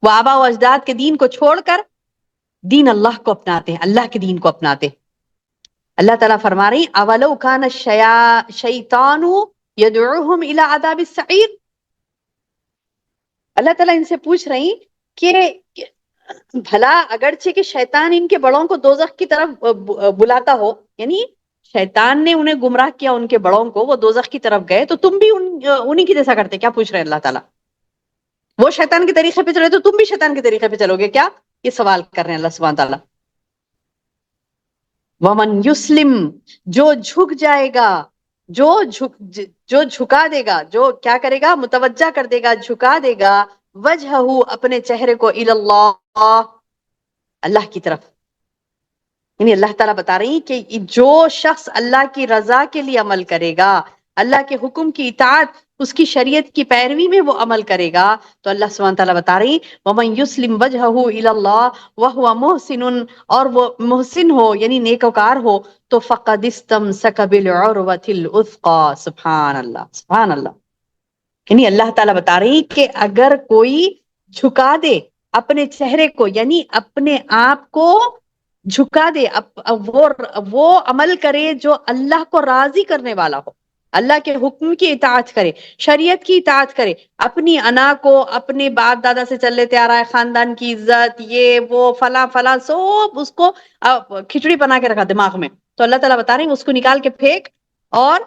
وہ آبا و اجداد کے دین کو چھوڑ کر دین اللہ کو اپناتے ہیں، اللہ کے دین کو اپناتے ہیں. اللہ تعالیٰ فرما رہی اولو کان الشیطان یدعوہم الی عذاب السعیر. اللہ تعالیٰ ان سے پوچھ رہی کہ بھلا اگرچہ کہ شیطان ان کے بڑوں کو دوزخ کی طرف بلاتا ہو، یعنی شیطان نے انہیں گمراہ کیا، ان کے بڑوں کو، وہ دوزخ کی طرف گئے، تو تم بھی انہی کی جیسا کرتے کیا؟ پوچھ رہے اللہ تعالیٰ. وہ شیطان کے طریقے پہ چلے تو تم بھی شیطان کے طریقے پہ چلو گے کیا؟ یہ سوال کر رہے ہیں اللہ سبحانہ تعالیٰ. ومن یسلم جو جھک جائے گا، جو جھکا دے گا، جو کیا کرے گا، متوجہ کر دے گا، جھکا دے گا، وجہہ اپنے چہرے کو، اللہ اللہ کی طرف. یعنی اللہ تعالیٰ بتا رہی کہ جو شخص اللہ کی رضا کے لیے عمل کرے گا، اللہ کے حکم کی اطاعت، اس کی شریعت کی پیروی میں وہ عمل کرے گا، تو اللہ سبحانہ تعالیٰ بتا رہی وَمَن يُسْلِمْ وَجْهَهُ إِلَى اللَّهِ وَهُوَ مُحْسِنٌ، اور وہ محسن ہو یعنی نیکوکار ہو، تو فَقَدِ اسْتَمْسَكَ بِالْعُرْوَةِ الْوُثْقَىٰ. سبحان اللہ سبحان اللہ. یعنی اللہ تعالیٰ بتا رہی کہ اگر کوئی جھکا دے اپنے چہرے کو، یعنی اپنے آپ کو جھکا دے، وہ عمل کرے جو اللہ کو راضی کرنے والا ہو، اللہ کے حکم کی اطاعت کرے، شریعت کی اطاعت کرے، اپنی انا کو، اپنے باپ دادا سے چل لیتے آ رہا ہے، خاندان کی عزت، یہ وہ فلاں فلاں، سب اس کو کھچڑی بنا کے رکھا دماغ میں، تو اللہ تعالیٰ بتا رہے ہیں اس کو نکال کے پھینک اور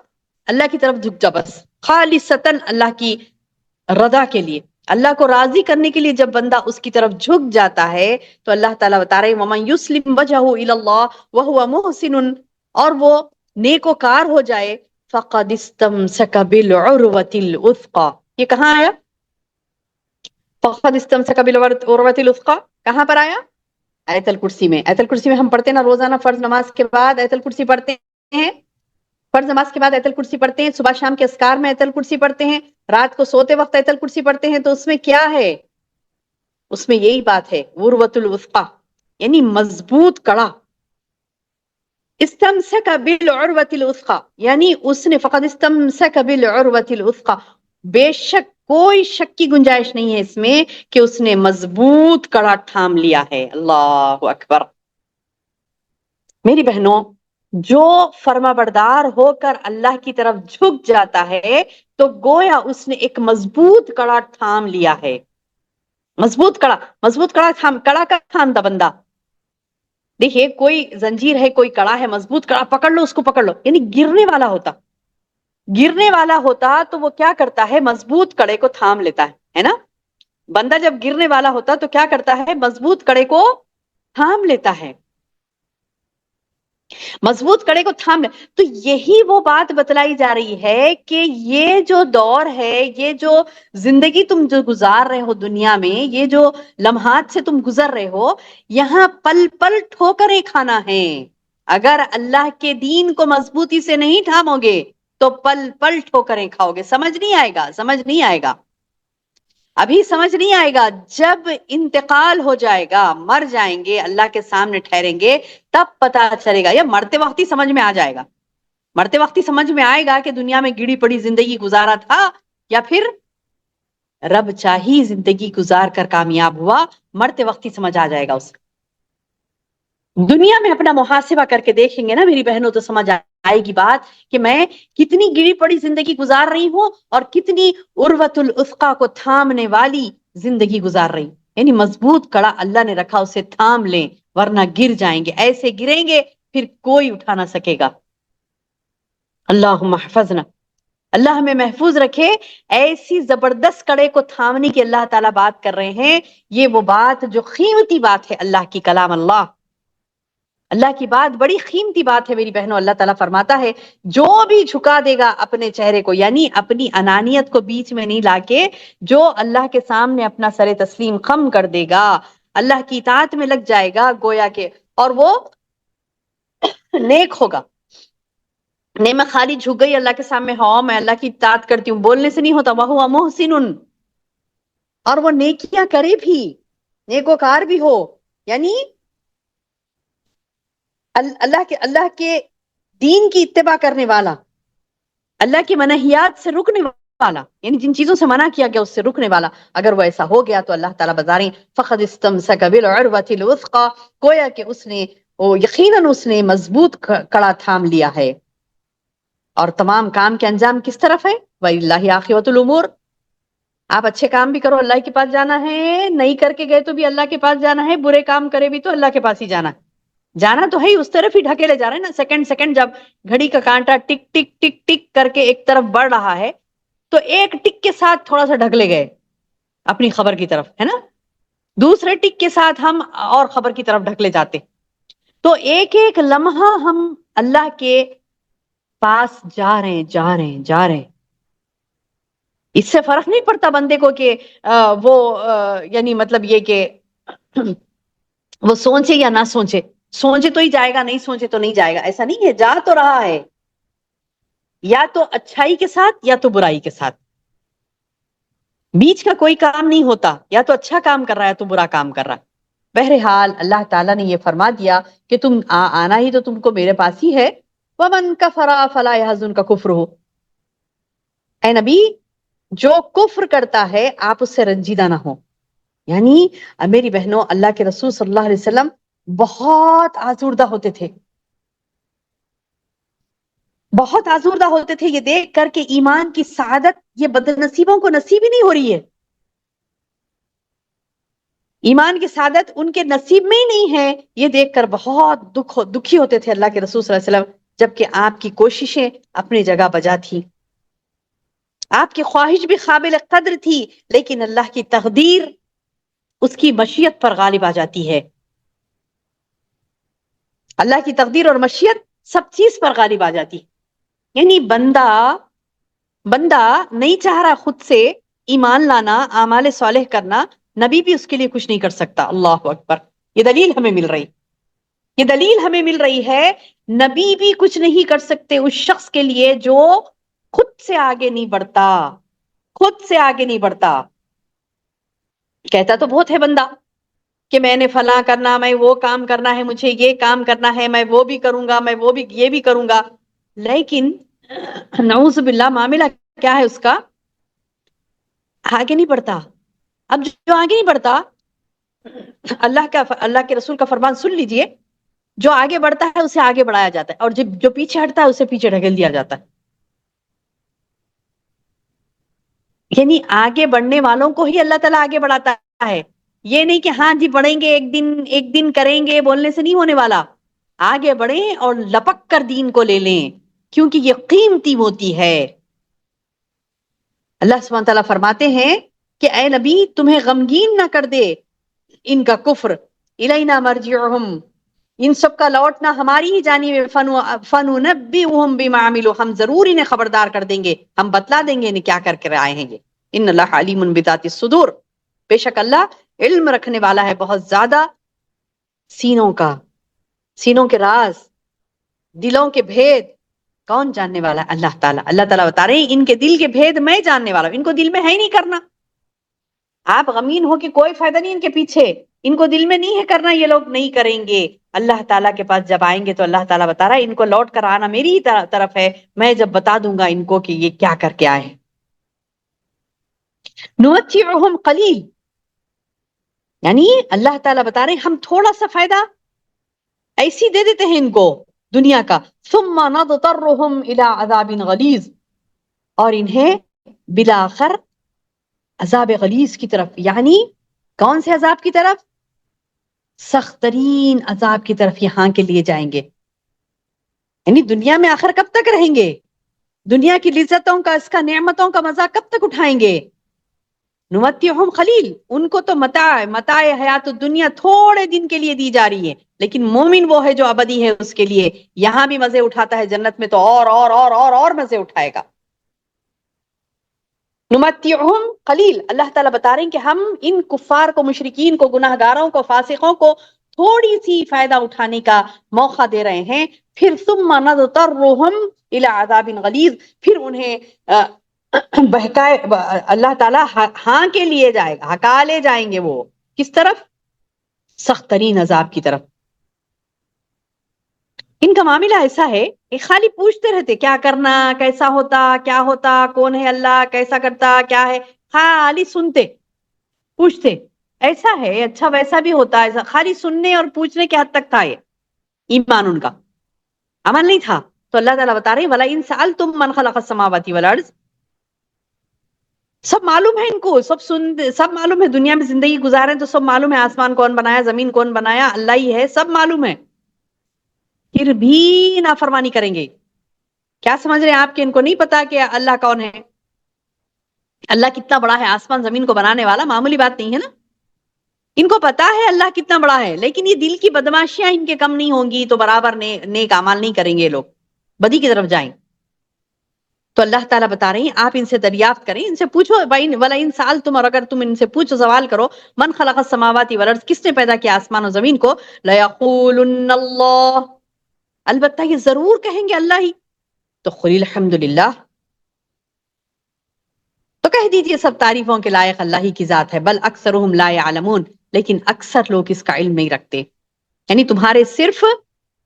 اللہ کی طرف جھک جا، بس خالصتاً اللہ کی رضا کے لیے، اللہ کو راضی کرنے کے لیے. جب بندہ اس کی طرف جھک جاتا ہے تو اللہ تعالیٰ بتا رہے وَمَن يُسْلِمْ وَجْهَهُ إِلَى اللَّهِ وَهُوَ مُحْسِنٌ، اور وہ نیکوکار ہو جائے، فَقَدِ اسْتَمْسَكَ بِالْعُرْوَةِ الْوُثْقَىٰ. یہ کہاں آیا؟ فَقَدِ اسْتَمْسَكَ بِالْعُرْوَةِ الْوُثْقَىٰ کہاں پر آیا؟ آیت الکرسی میں. آیت الکرسی میں ہم پڑھتے ہیں نا روزانہ، فرض نماز کے بعد آیت الکرسی پڑھتے ہیں، فرض نماز کے بعد آیت الکرسی پڑھتے ہیں، صبح شام کے اذکار میں آیت الکرسی پڑھتے ہیں، رات کو سوتے وقت آیت الکرسی پڑھتے ہیں. تو اس میں کیا ہے؟ اس میں یہی بات ہے، عروۃ الوثقیٰ، یعنی مضبوط کڑا. استمسک بالعروۃ الوثقیٰ، یعنی اس نے فقد استمسک بالعروۃ الوثقیٰ، بے شک کوئی شک کی گنجائش نہیں ہے اس میں کہ اس نے مضبوط کڑا تھام لیا ہے. اللہ اکبر. میری بہنوں، جو فرما بردار ہو کر اللہ کی طرف جھک جاتا ہے تو گویا اس نے ایک مضبوط کڑا تھام لیا ہے. مضبوط کڑا کا تھامتا بندہ. دیکھیے کوئی زنجیر ہے، کوئی کڑا ہے، مضبوط کڑا پکڑ لو، اس کو پکڑ لو، یعنی گرنے والا ہوتا تو وہ کیا کرتا ہے؟ مضبوط کڑے کو تھام لیتا ہے نا. بندہ جب گرنے والا ہوتا تو کیا کرتا ہے؟ مضبوط کڑے کو تھام لیتا ہے. مضبوط کڑے کو تھام لے. تو یہی وہ بات بتلائی جا رہی ہے کہ یہ جو دور ہے، یہ جو زندگی تم جو گزار رہے ہو دنیا میں، یہ جو لمحات سے تم گزر رہے ہو، یہاں پل پل ٹھوکریں کھانا ہے. اگر اللہ کے دین کو مضبوطی سے نہیں تھامو گے تو پل پل ٹھوکریں کھاؤ گے. سمجھ نہیں آئے گا. ابھی سمجھ نہیں آئے گا. جب انتقال ہو جائے گا، مر جائیں گے، اللہ کے سامنے ٹھہریں گے، تب پتا چلے گا. یا مرتے وقت ہی سمجھ میں آ جائے گا. مرتے وقت ہی سمجھ میں آئے گا کہ دنیا میں گڑی پڑی زندگی گزارا تھا، یا پھر رب چاہی زندگی گزار کر کامیاب ہوا. مرتے وقت ہی سمجھ آ جائے گا اس. دنیا میں اپنا محاسبہ کر کے دیکھیں گے نا میری بہنوں تو سمجھ آئے گی بات کہ میں کتنی گڑی پڑی زندگی گزار رہی ہوں اور کتنی عروۃ الافقا کو تھامنے والی زندگی گزار رہی. یعنی مضبوط کڑا اللہ نے رکھا، اسے تھام لیں ورنہ گر جائیں گے. ایسے گریں گے پھر کوئی اٹھا نہ سکے گا. اللہم احفظنا، اللہ ہمیں محفوظ رکھے. ایسی زبردست کڑے کو تھامنے کی اللہ تعالیٰ بات کر رہے ہیں. یہ وہ بات جو قیمتی بات ہے، اللہ کی کلام، اللہ کی بات بڑی قیمتی بات ہے میری بہنوں. اللہ تعالیٰ فرماتا ہے جو بھی جھکا دے گا اپنے چہرے کو، یعنی اپنی انانیت کو بیچ میں نہیں لا کے، جو اللہ کے سامنے اپنا سر تسلیم خم کر دے گا، اللہ کی اطاعت میں لگ جائے گا، گویا کہ اور وہ نیک ہوگا. نہیں میں خالی جھک گئی اللہ کے سامنے، ہاں میں اللہ کی اطاعت کرتی ہوں، بولنے سے نہیں ہوتا. وَهُوَ مُحْسِنٌ، اور وہ نیکیاں کرے بھی، نیکوکار بھی ہو، یعنی اللہ کے دین کی اتباع کرنے والا، اللہ کی منہیات سے رکنے والا، یعنی جن چیزوں سے منع کیا گیا اس سے رکنے والا. اگر وہ ایسا ہو گیا تو اللہ تعالیٰ بتاریں فَقَدِ اسْتَمْسَكَ بِالْعُرْوَةِ الْوُثْقَىٰ، گویا کہ اس نے یقیناً اس نے مضبوط کڑا تھام لیا ہے. اور تمام کام کے انجام کس طرف ہے؟ وَإِلَّهِ عَاقِبَةُ الْأُمُورِ. آپ اچھے کام بھی کرو اللہ کے پاس جانا ہے، نہیں کر کے گئے تو بھی اللہ کے پاس جانا ہے، برے کام کرے بھی تو اللہ کے پاس ہی جانا ہے. جانا تو ہے ہی، اس طرف ہی ڈھکیلے جا رہے ہیں نا. سیکنڈ سیکنڈ جب گھڑی کا کانٹا ٹک ٹک ٹک ٹک کر کے ایک طرف بڑھ رہا ہے تو ایک ٹک کے ساتھ تھوڑا سا ڈھکلے گئے اپنی خبر کی طرف، ہے نا. دوسرے ٹک کے ساتھ ہم اور خبر کی طرف ڈھکلے جاتے. تو ایک ایک لمحہ ہم اللہ کے پاس جا رہے ہیں. اس سے فرق نہیں پڑتا بندے کو کہ وہ یعنی مطلب یہ کہ وہ سوچے یا نہ سوچے. سوچے تو ہی جائے گا، نہیں سوچے تو نہیں جائے گا. ایسا نہیں ہے، جا تو رہا ہے یا تو اچھائی کے ساتھ یا تو برائی کے ساتھ. بیچ کا کوئی کام نہیں ہوتا، یا تو اچھا کام کر رہا ہے تو برا کام کر رہا ہے. بہرحال اللہ تعالیٰ نے یہ فرما دیا کہ تم آنا ہی تو تم کو میرے پاس ہی ہے. وَمَن كَفَرَ فَلَا يَحْزُنْكَ كُفْرُهُ. اے نبی، جو کفر کرتا ہے آپ اس سے رنجیدہ نہ ہو. یعنی میری بہنوں، اللہ کے رسول صلی اللہ علیہ وسلم بہت آزردہ ہوتے تھے، بہت آزردہ ہوتے تھے یہ دیکھ کر کہ ایمان کی سعادت یہ بد نصیبوں کو نصیب ہی نہیں ہو رہی ہے. ایمان کی سعادت ان کے نصیب میں ہی نہیں ہے. یہ دیکھ کر بہت دکھی ہوتے تھے اللہ کے رسول صلی اللہ علیہ وسلم، جبکہ آپ کی کوششیں اپنی جگہ بجا تھی، آپ کی خواہش بھی قابل قدر تھی، لیکن اللہ کی تقدیر اس کی مشیت پر غالب آ جاتی ہے. اللہ کی تقدیر اور مشیت سب چیز پر غالب آ جاتی. یعنی بندہ نہیں چاہ رہا خود سے ایمان لانا، اعمال صالح کرنا، نبی بھی اس کے لیے کچھ نہیں کر سکتا. اللہ اکبر. یہ دلیل ہمیں مل رہی ہے. نبی بھی کچھ نہیں کر سکتے اس شخص کے لیے جو خود سے آگے نہیں بڑھتا. کہتا تو بہت ہے بندہ کہ میں نے فلاں کرنا، میں وہ کام کرنا ہے، مجھے یہ کام کرنا ہے، میں وہ بھی کروں گا، میں وہ بھی یہ بھی کروں گا، لیکن نعوذ باللہ معاملہ کیا ہے اس کا؟ آگے نہیں بڑھتا. اب جو آگے نہیں بڑھتا، اللہ کے رسول کا فرمان سن لیجئے، جو آگے بڑھتا ہے اسے آگے بڑھایا جاتا ہے، اور جو پیچھے ہٹتا ہے اسے پیچھے ڈھکیل دیا جاتا ہے. یعنی آگے بڑھنے والوں کو ہی اللہ تعالیٰ آگے بڑھاتا ہے. یہ نہیں کہ ہاں جی بڑھیں گے، ایک دن کریں گے، بولنے سے نہیں ہونے والا. آگے بڑھیں اور لپک کر دین کو لے لیں، کیونکہ یہ قیمتی موتی ہے. اللہ سبحانہ تعالیٰ فرماتے ہیں کہ اے نبی تمہیں غمگین نہ کر دے ان کا کفر. الینا مرجعہم، ان سب کا لوٹنا ہماری ہی جانب. فننبئہم بما عملوا، ہم ضرور انہیں خبردار کر دیں گے، ہم بتلا دیں گے انہیں کیا کر کے آئے ہیں یہ. ان اللہ علیم بذات الصدور، بے شک اللہ علم رکھنے والا ہے بہت زیادہ سینوں کا، سینوں کے راز، دلوں کے بھید. کون جاننے والا ہے؟ اللہ تعالیٰ. اللہ تعالیٰ بتا رہے ہیں ان کے دل کے بھید میں جاننے والا ہوں. ان کو دل میں ہے ہی نہیں کرنا. آپ غمین ہو کہ کوئی فائدہ نہیں ان کے پیچھے، ان کو دل میں نہیں ہے کرنا، یہ لوگ نہیں کریں گے. اللہ تعالیٰ کے پاس جب آئیں گے تو اللہ تعالیٰ بتا رہا ہے ان کو لوٹ کر آنا میری ہی طرف ہے. میں جب بتا دوں گا ان کو کہ یہ کیا کر کے آئے. نمتعہم قلیل، یعنی اللہ تعالیٰ بتا رہے ہیں ہم تھوڑا سا فائدہ ایسی دے دیتے ہیں ان کو دنیا کا. ثم نضطرہم الی عذاب غلیظ، اور انہیں بالآخر عذاب غلیظ کی طرف، یعنی کون سے عذاب کی طرف؟ سخت ترین عذاب کی طرف یہاں کے لیے جائیں گے. یعنی دنیا میں آخر کب تک رہیں گے؟ دنیا کی لذتوں کا، اس کا نعمتوں کا مزہ کب تک اٹھائیں گے؟ نمتعہم قلیل، ان کو تو متاع حیات الدنیا تھوڑے دن کے لیے دی جا رہی ہے، لیکن مومن وہ ہے جو ابدی ہے، اس کے لیے یہاں بھی مزے اٹھاتا ہے، جنت میں تو اور مزے اٹھائے گا. نمتعہم قلیل، اللہ تعالیٰ بتا رہے ہیں کہ ہم ان کفار کو، مشرکین کو، گناہ گاروں کو، فاسقوں کو تھوڑی سی فائدہ اٹھانے کا موقع دے رہے ہیں. پھر ثم نضطرہم الی عذاب غلیظ، پھر انہیں بہکائے اللہ تعالیٰ ہاں کے لیے جائے گا، ہکا لے جائیں گے وہ کس طرف؟ سخت ترین عذاب کی طرف. ان کا معاملہ ایسا ہے کہ خالی پوچھتے رہتے کیا کرنا، کیسا ہوتا، کیا ہوتا، کون ہے اللہ، کیسا کرتا، کیا ہے. خالی سنتے پوچھتے ایسا ہے، اچھا ویسا بھی ہوتا، ایسا خالی سننے اور پوچھنے کے حد تک تھا یہ ایمان ان کا. عمل نہیں تھا. تو اللہ تعالیٰ بتا رہے ہیں وَلَئِن سَأَلْتُم مَّن خَلَقَ السَّمَاوَاتِ وَالْأَرْضَ، سب معلوم ہے ان کو، سب معلوم ہے. دنیا میں زندگی گزارے تو سب معلوم ہے آسمان کون بنایا، زمین کون بنایا، اللہ ہی ہے، سب معلوم ہے. پھر بھی نافرمانی کریں گے. کیا سمجھ رہے ہیں آپ کہ ان کو نہیں پتا کہ اللہ کون ہے؟ اللہ کتنا بڑا ہے، آسمان زمین کو بنانے والا معمولی بات نہیں ہے نا. ان کو پتا ہے اللہ کتنا بڑا ہے، لیکن یہ دل کی بدماشیاں ان کے کم نہیں ہوں گی تو برابر نیک اعمال نہیں کریں گے، لوگ بدی کی طرف جائیں. تو اللہ تعالیٰ بتا رہے ہیں آپ ان سے دریافت کریں، ان سے پوچھو. وَلَئِن سَأَلْتُمْ، اور اگر تم ان سے پوچھو، سوال کرو، من خلق السماوات والارض، کس نے پیدا کیا آسمان و زمین کو، لَيَقُولُنَّ اللَّهُ، البتہ یہ ضرور کہیں گے اللہ ہی. تو قُلِ الْحَمْدُ لِلَّهِ، تو کہہ دیجئے سب تعریفوں کے لائق اللہ ہی کی ذات ہے. بل اکثرهم لا يعلمون، لیکن اکثر لوگ اس کا علم نہیں رکھتے. یعنی تمہارے صرف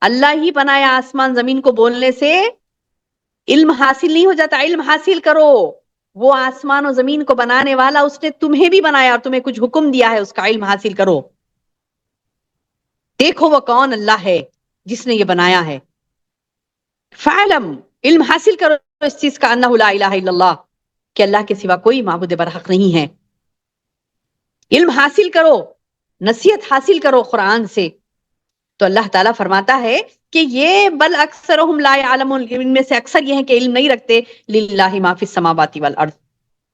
اللہ ہی بنایا آسمان زمین کو بولنے سے علم حاصل نہیں ہو جاتا. علم حاصل کرو، وہ آسمان و زمین کو بنانے والا اس نے تمہیں بھی بنایا اور تمہیں کچھ حکم دیا ہے، اس کا علم حاصل کرو. دیکھو وہ کون اللہ ہے جس نے یہ بنایا ہے. فعلم، علم حاصل کرو اس چیز کا، انہ لا الہ الا اللہ، کہ اللہ کے سوا کوئی معبود برحق نہیں ہے. علم حاصل کرو، نصیحت حاصل کرو قرآن سے. تو اللہ تعالیٰ فرماتا ہے کہ یہ بل اکثرہم لا یعلمون، ان میں سے اکثر یہ ہیں کہ علم نہیں رکھتے. للہ ما فی السماوات والارض،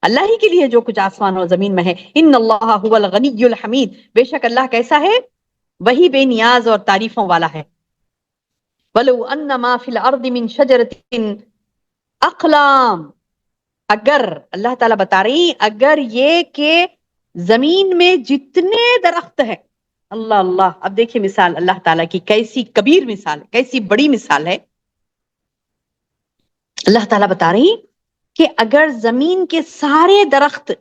اللہ ہی کے لیے جو کچھ آسمان اور زمین میں ہے. ان اللہ هو الغنی الحمید، بے شک اللہ کیسا ہے؟ وہی بے نیاز اور تعریفوں والا ہے. ولو ان ما فی الارض من شجرۃ اقلام، اگر، اللہ تعالیٰ بتا رہی اگر یہ کہ زمین میں جتنے درخت ہیں. اللہ اللہ، اب دیکھیں مثال اللہ تعالیٰ کی کیسی کبیر مثال، کیسی بڑی مثال ہے. اللہ تعالیٰ بتا رہی کہ اگر زمین کے سارے درخت،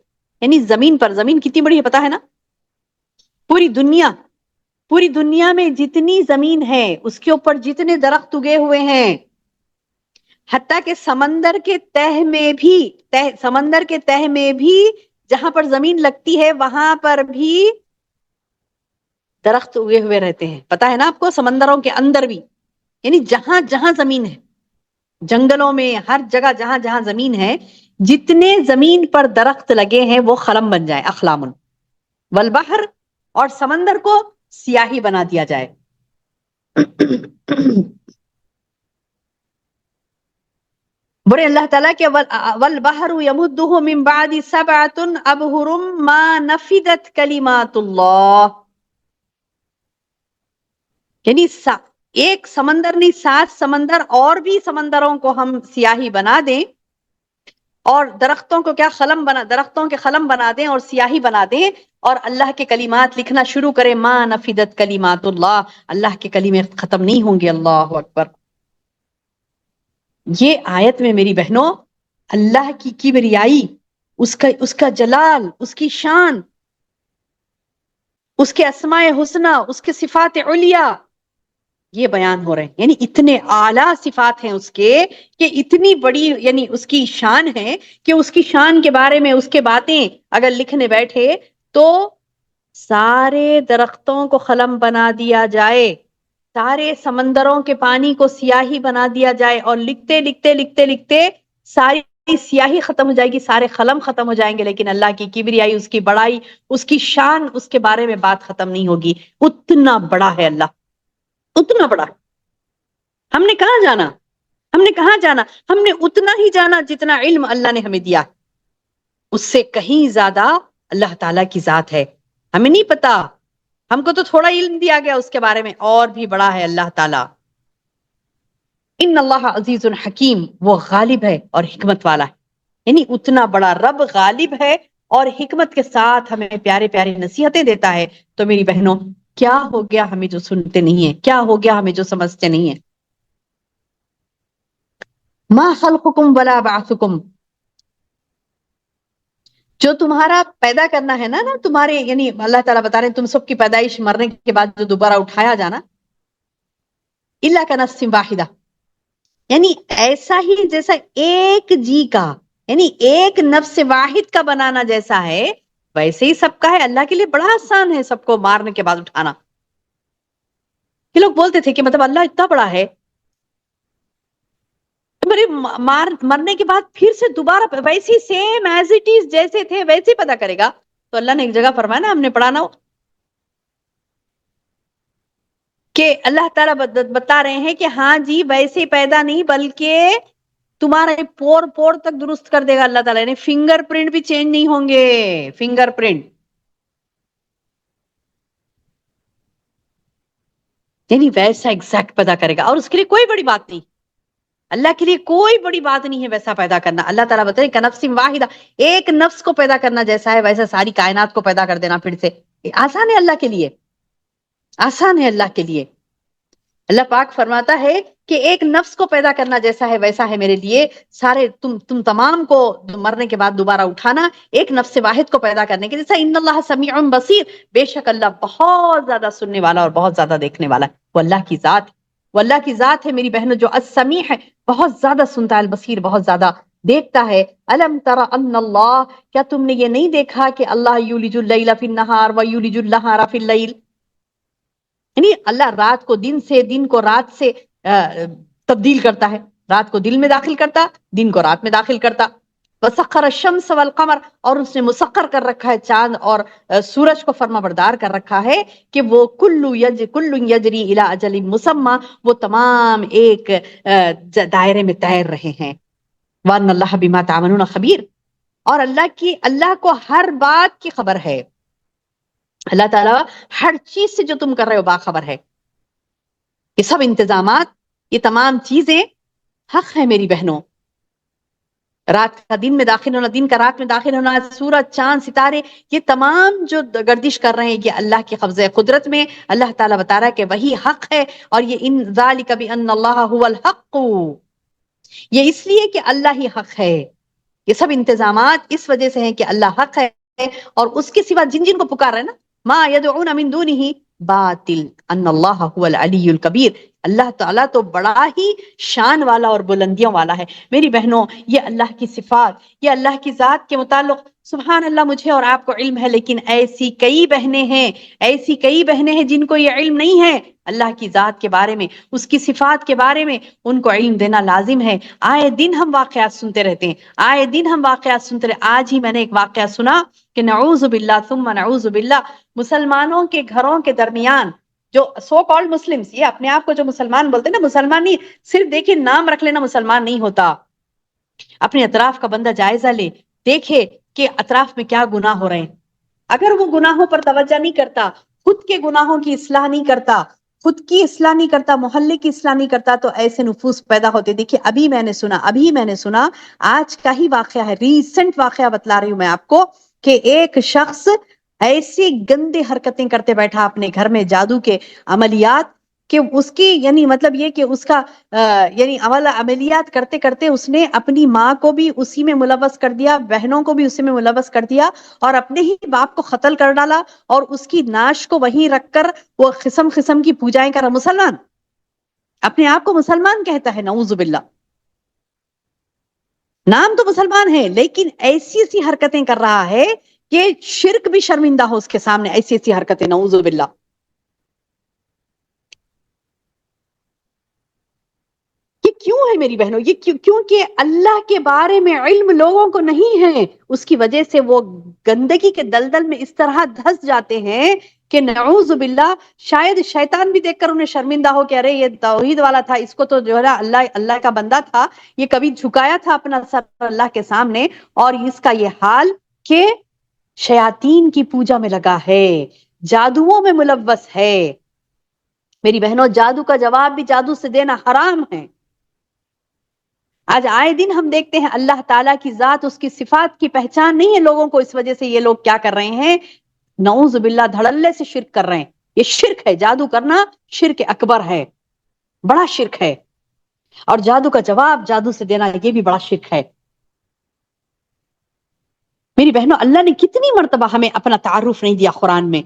یعنی زمین پر، زمین کتنی بڑی ہے پتا ہے نا، پوری دنیا میں جتنی زمین ہے اس کے اوپر جتنے درخت اگے ہوئے ہیں، حتیٰ کہ سمندر کے تہ میں بھی جہاں پر زمین لگتی ہے وہاں پر بھی درخت اگے ہوئے رہتے ہیں، پتا ہے نا آپ کو، سمندروں کے اندر بھی، یعنی جہاں جہاں زمین ہے، جنگلوں میں، ہر جگہ جہاں جہاں زمین ہے، جتنے زمین پر درخت لگے ہیں وہ خلم بن جائیں، اخلام، والبحر، اور سمندر کو سیاہی بنا دیا جائے۔ بڑے اللہ تعالیٰ کے والبحر یمدہ من بعد سبعۃ ابحر ما نفدت کلمات اللہ، یعنی ایک سمندر نہیں، 7 سمندر اور بھی سمندروں کو ہم سیاہی بنا دیں، اور درختوں کو درختوں کے خلم بنا دیں اور سیاہی بنا دیں، اور اللہ کے کلمات لکھنا شروع کریں، ما نفدت کلمات اللہ، اللہ کے کلمے ختم نہیں ہوں گے۔ اللہ اکبر۔ یہ آیت میں میری بہنوں اللہ کی کبریائی، اس کا جلال، اس کی شان، اس کے اسماء حسنہ، اس کے صفات علیا، یہ بیان ہو رہے ہیں۔ یعنی اتنے اعلیٰ صفات ہیں اس کے، کہ اتنی بڑی یعنی اس کی شان ہے کہ اس کی شان کے بارے میں، اس کے باتیں اگر لکھنے بیٹھے تو سارے درختوں کو قلم بنا دیا جائے، سارے سمندروں کے پانی کو سیاہی بنا دیا جائے، اور لکھتے لکھتے لکھتے لکھتے ساری سیاہی ختم ہو جائے گی، سارے قلم ختم ہو جائیں گے، لیکن اللہ کی کبریائی، اس کی بڑائی، اس کی شان، اس کے بارے میں بات ختم نہیں ہوگی۔ اتنا بڑا ہے اللہ، اتنا بڑا۔ ہم نے کہاں جانا، ہم نے اتنا ہی جانا جتنا علم اللہ نے ہمیں دیا، اس سے کہیں زیادہ اللہ تعالیٰ کی ذات ہے، ہمیں نہیں پتا، ہم کو تو تھوڑا علم دیا گیا اس کے بارے میں، اور بھی بڑا ہے اللہ تعالیٰ۔ ان اللہ عزیز حکیم، وہ غالب ہے اور حکمت والا ہے، یعنی اتنا بڑا رب غالب ہے اور حکمت کے ساتھ ہمیں پیارے پیارے نصیحتیں دیتا ہے۔ تو میری بہنوں، کیا ہو گیا ہمیں جو سنتے نہیں ہیں، کیا ہو گیا ہمیں جو سمجھتے نہیں ہیں؟ ما خلقکم ولا بعثکم، جو تمہارا پیدا کرنا ہے نا تمہارے، یعنی اللہ تعالیٰ بتا رہے ہیں تم سب کی پیدائش، مرنے کے بعد جو دوبارہ اٹھایا جانا، الا کنفس واحدہ، یعنی ایسا ہی جیسا ایک جی کا، یعنی ایک نفس واحد کا بنانا جیسا ہے، ویسے ہی سب کا ہے۔ اللہ کے لیے بڑا آسان ہے سب کو مارنے کے بعد اٹھانا۔ یہ لوگ بولتے تھے کہ مطلب اللہ اتنا بڑا ہے، مرنے کے بعد پھر سے دوبارہ ویسی سیم ایز اٹ از جیسے تھے ویسے پیدا کرے گا؟ تو اللہ نے ایک جگہ فرمایا نا، ہم نے پڑھا نا، کہ اللہ تعالیٰ بتا رہے ہیں کہ ہاں جی ویسے پیدا نہیں، بلکہ تمہارے پور پور تک درست کر دے گا اللہ تعالیٰ، یعنی فنگر پرنٹ بھی چینج نہیں ہوں گے، فنگر پرنٹ، یعنی ویسا ایگزیکٹ پیدا کرے گا، اور اس کے لیے کوئی بڑی بات نہیں، اللہ کے لیے کوئی بڑی بات نہیں ہے ویسا پیدا کرنا۔ اللہ تعالیٰ بتائیں کنفس واحدہ، ایک نفس کو پیدا کرنا جیسا ہے ویسا ساری کائنات کو پیدا کر دینا پھر سے، آسان ہے اللہ کے لیے، آسان ہے اللہ کے لیے۔ اللہ پاک فرماتا ہے کہ ایک نفس کو پیدا کرنا جیسا ہے ویسا ہے میرے لیے، سارے تم تمام کو مرنے کے بعد دوبارہ اٹھانا، ایک نفس واحد کو پیدا کرنے کے جیسا۔ ان اللہ سمیع بصیر، بے شک اللہ بہت زیادہ سننے والا اور بہت زیادہ دیکھنے والا ہے۔ وہ اللہ کی ذات، وہ اللہ کی ذات ہے میری بہنوں، جو السمیع ہے، بہت زیادہ سنتا ہے، البصیر بہت زیادہ دیکھتا ہے۔ الم تر ان اللہ، کیا تم نے یہ نہیں دیکھا کہ اللہ یولج اللیل فی النہار و یولج النہار فی اللیل، یعنی اللہ رات کو دن سے، دن کو رات سے تبدیل کرتا ہے، رات کو دن میں داخل کرتا، دن کو رات میں داخل کرتا۔ وسخر الشمس والقمر، اور اس نے مسخر کر رکھا ہے چاند اور سورج کو، فرما بردار کر رکھا ہے کہ وہ کل یجری الی اجل مسمی، وہ تمام ایک دائرے میں تیر رہے ہیں۔ وان اللہ بما تعملون خبیر، اور اللہ کو ہر بات کی خبر ہے، اللہ تعالیٰ ہر چیز سے جو تم کر رہے ہو باخبر ہے۔ یہ سب انتظامات، یہ تمام چیزیں حق ہے میری بہنوں، رات کا دن میں داخل ہونا، دن کا رات میں داخل ہونا، سورج چاند ستارے، یہ تمام جو گردش کر رہے ہیں یہ اللہ کی قبضہ قدرت میں۔ اللہ تعالیٰ بتا رہا ہے کہ وہی حق ہے، اور یہ ان ذالک بان اللہ هو الحق، یہ اس لیے کہ اللہ ہی حق ہے، یہ سب انتظامات اس وجہ سے ہیں کہ اللہ حق ہے، اور اس کے سوا جن کو پکار رہے ہیں نا، ما يدعون من دونه باطل ان اللہ هو العلی الکبیر، اللہ تعالیٰ تو بڑا ہی شان والا اور بلندیوں والا ہے۔ میری بہنوں، یہ اللہ کی صفات، یہ اللہ کی ذات کے متعلق سبحان اللہ مجھے اور آپ کو علم ہے، لیکن ایسی کئی بہنیں ہیں جن کو یہ علم نہیں ہے اللہ کی ذات کے بارے میں، اس کی صفات کے بارے میں، ان کو علم دینا لازم ہے۔ آئے دن ہم واقعات سنتے رہتے ہیں، آج ہی میں نے ایک واقعہ سنا کہ نعوذ باللہ ثم نعوذ باللہ، مسلمانوں کے گھروں کے درمیان جو سو کالڈ مسلمز، یہ اپنے آپ کو جو مسلمان بولتے ہیں نا، مسلمان نہیں، صرف دیکھیں نام رکھ لینا مسلمان نہیں ہوتا۔ اپنے اطراف کا بندہ جائزہ لے، دیکھے کہ اطراف میں کیا گناہ ہو رہے ہیں۔ اگر وہ گناہوں پر توجہ نہیں کرتا، خود کے گناہوں کی اصلاح نہیں کرتا، محلے کی اصلاح نہیں کرتا، تو ایسے نفوس پیدا ہوتے۔ دیکھیے ابھی میں نے سنا آج کا ہی واقعہ ہے، ریسنٹ واقعہ بتلا رہی ہوں میں آپ کو، کہ ایک شخص ایسی گندی حرکتیں کرتے بیٹھا اپنے گھر میں، جادو کے عملیات، کہ اس کی یعنی مطلب یہ کہ اس کا یعنی عملیات کرتے کرتے اس نے اپنی ماں کو بھی اسی میں ملوث کر دیا، بہنوں کو بھی اسی میں ملوث کر دیا، اور اپنے ہی باپ کو قتل کر ڈالا، اور اس کی ناش کو وہیں رکھ کر وہ قسم کی پوجائیں کر رہا۔ مسلمان اپنے آپ کو مسلمان کہتا ہے، نعوذ باللہ، نام تو مسلمان ہے لیکن ایسی حرکتیں کر رہا ہے کہ شرک بھی شرمندہ ہو اس کے سامنے، ایسی حرکتیں، نعوذ باللہ۔ یہ کیوں ہے میری بہنوں؟ یہ کیونکہ اللہ کے بارے میں علم لوگوں کو نہیں ہے، اس کی وجہ سے وہ گندگی کے دلدل میں اس طرح دھس جاتے ہیں کہ نعوذ باللہ، شاید شیطان بھی دیکھ کر انہیں شرمندہ ہو کہ ارے یہ توحید والا تھا، اس کو تو جو ہے اللہ کا بندہ تھا، یہ کبھی جھکایا تھا اپنا سر اللہ کے سامنے، اور اس کا یہ حال کہ شیاطین کی پوجا میں لگا ہے، جادوؤں میں ملوث ہے۔ میری بہنوں، جادو کا جواب بھی جادو سے دینا حرام ہے۔ آج آئے دن ہم دیکھتے ہیں اللہ تعالیٰ کی ذات، اس کی صفات کی پہچان نہیں ہے لوگوں کو، اس وجہ سے یہ لوگ کیا کر رہے ہیں؟ نعوذ باللہ، دھڑلے سے شرک کر رہے ہیں۔ یہ شرک ہے، جادو کرنا شرک اکبر ہے، بڑا شرک ہے، اور جادو کا جواب جادو سے دینا یہ بھی بڑا شرک ہے۔ میری بہنوں، اللہ نے کتنی مرتبہ ہمیں اپنا تعارف نہیں دیا قرآن میں؟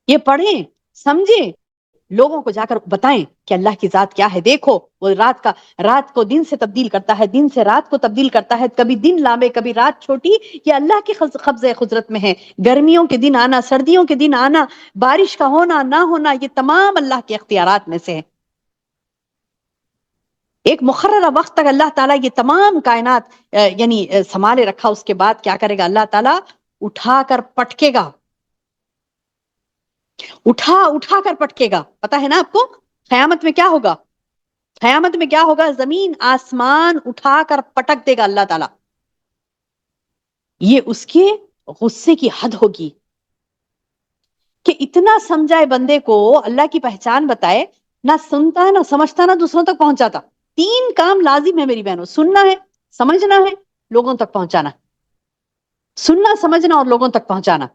یہ پڑھیں، سمجھیں، لوگوں کو جا کر بتائیں کہ اللہ کی ذات کیا ہے۔ دیکھو وہ رات کو دن سے تبدیل کرتا ہے، دن سے رات کو تبدیل کرتا ہے، کبھی دن لمبے کبھی رات چھوٹی، یہ اللہ کے قبضہ قدرت میں ہے۔ گرمیوں کے دن آنا، سردیوں کے دن آنا، بارش کا ہونا نہ ہونا، یہ تمام اللہ کے اختیارات میں سے ہے۔ ایک مقررہ وقت تک اللہ تعالیٰ یہ تمام کائنات یعنی سنبھالے رکھا، اس کے بعد کیا کرے گا اللہ تعالیٰ؟ اٹھا کر پٹکے گا، اٹھا کر پٹکے گا۔ پتا ہے نا آپ کو قیامت میں کیا ہوگا؟ قیامت میں کیا ہوگا؟ زمین آسمان اٹھا کر پٹک دے گا اللہ تعالیٰ۔ یہ اس کے غصے کی حد ہوگی کہ اتنا سمجھائے بندے کو، اللہ کی پہچان بتائے، نہ سنتا نہ سمجھتا نہ دوسروں تک پہنچاتا۔ تین کام لازم ہے میری بہنوں، سننا ہے، سمجھنا ہے، لوگوں تک پہنچانا۔ سننا، سمجھنا اور لوگوں تک پہنچانا،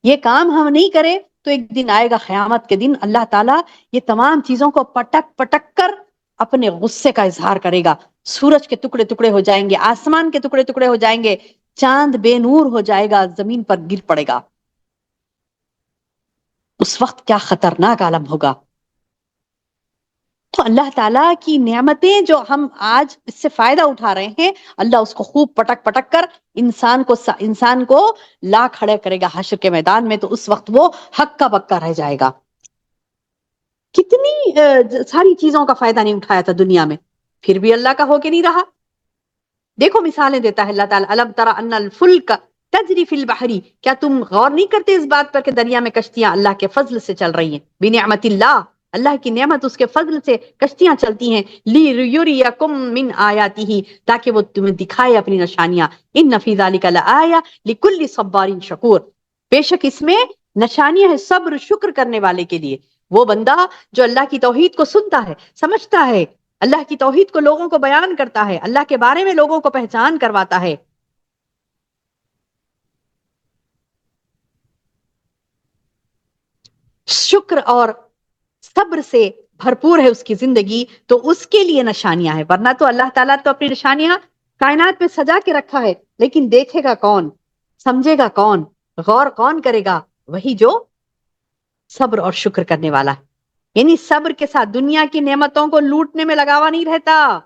یہ کام ہم نہیں کرے تو ایک دن آئے گا قیامت کے دن، اللہ تعالیٰ یہ تمام چیزوں کو پٹک پٹک کر اپنے غصے کا اظہار کرے گا۔ سورج کے ٹکڑے ٹکڑے ہو جائیں گے، آسمان کے ٹکڑے ٹکڑے ہو جائیں گے، چاند بے نور ہو جائے گا، زمین پر گر پڑے گا۔ اس وقت کیا خطرناک عالم ہوگا۔ تو اللہ تعالیٰ کی نعمتیں جو ہم آج اس سے فائدہ اٹھا رہے ہیں، اللہ اس کو خوب پٹک پٹک کر انسان کو لا کھڑے کرے گا حشر کے میدان میں، تو اس وقت وہ ہکا بکا رہ جائے گا۔ کتنی ساری چیزوں کا فائدہ نہیں اٹھایا تھا دنیا میں، پھر بھی اللہ کا ہو کے نہیں رہا۔ دیکھو مثالیں دیتا ہے اللہ تعالیٰ، الم تر ان الفلک تجری فی البحر، کیا تم غور نہیں کرتے اس بات پر کہ دریا میں کشتیاں اللہ کے فضل سے چل رہی ہیں؟ بنعمت اللہ، اللہ کی نعمت، اس کے فضل سے کشتیاں چلتی ہیں۔ لیریکم من آیاتہ، تاکہ وہ تمہیں دکھائے اپنی نشانیاں۔ ان فی ذلک لآیہ لکل صبار شکور، بے شک اس میں نشانیاں ہیں صبر شکر کرنے والے کے لیے۔ وہ بندہ جو اللہ کی توحید کو سنتا ہے، سمجھتا ہے، اللہ کی توحید کو لوگوں کو بیان کرتا ہے، اللہ کے بارے میں لوگوں کو پہچان کرواتا ہے۔ شکر اور صبر سے بھرپور ہے اس کی زندگی، تو اس کے لیے نشانیاں ہیں۔ ورنہ تو اللہ تعالیٰ تو اپنی نشانیاں کائنات میں سجا کے رکھا ہے، لیکن دیکھے گا کون، سمجھے گا کون، غور کون کرے گا؟ وہی جو صبر اور شکر کرنے والا ہے۔ یعنی صبر کے ساتھ دنیا کی نعمتوں کو لوٹنے میں لگا ہوا نہیں رہتا،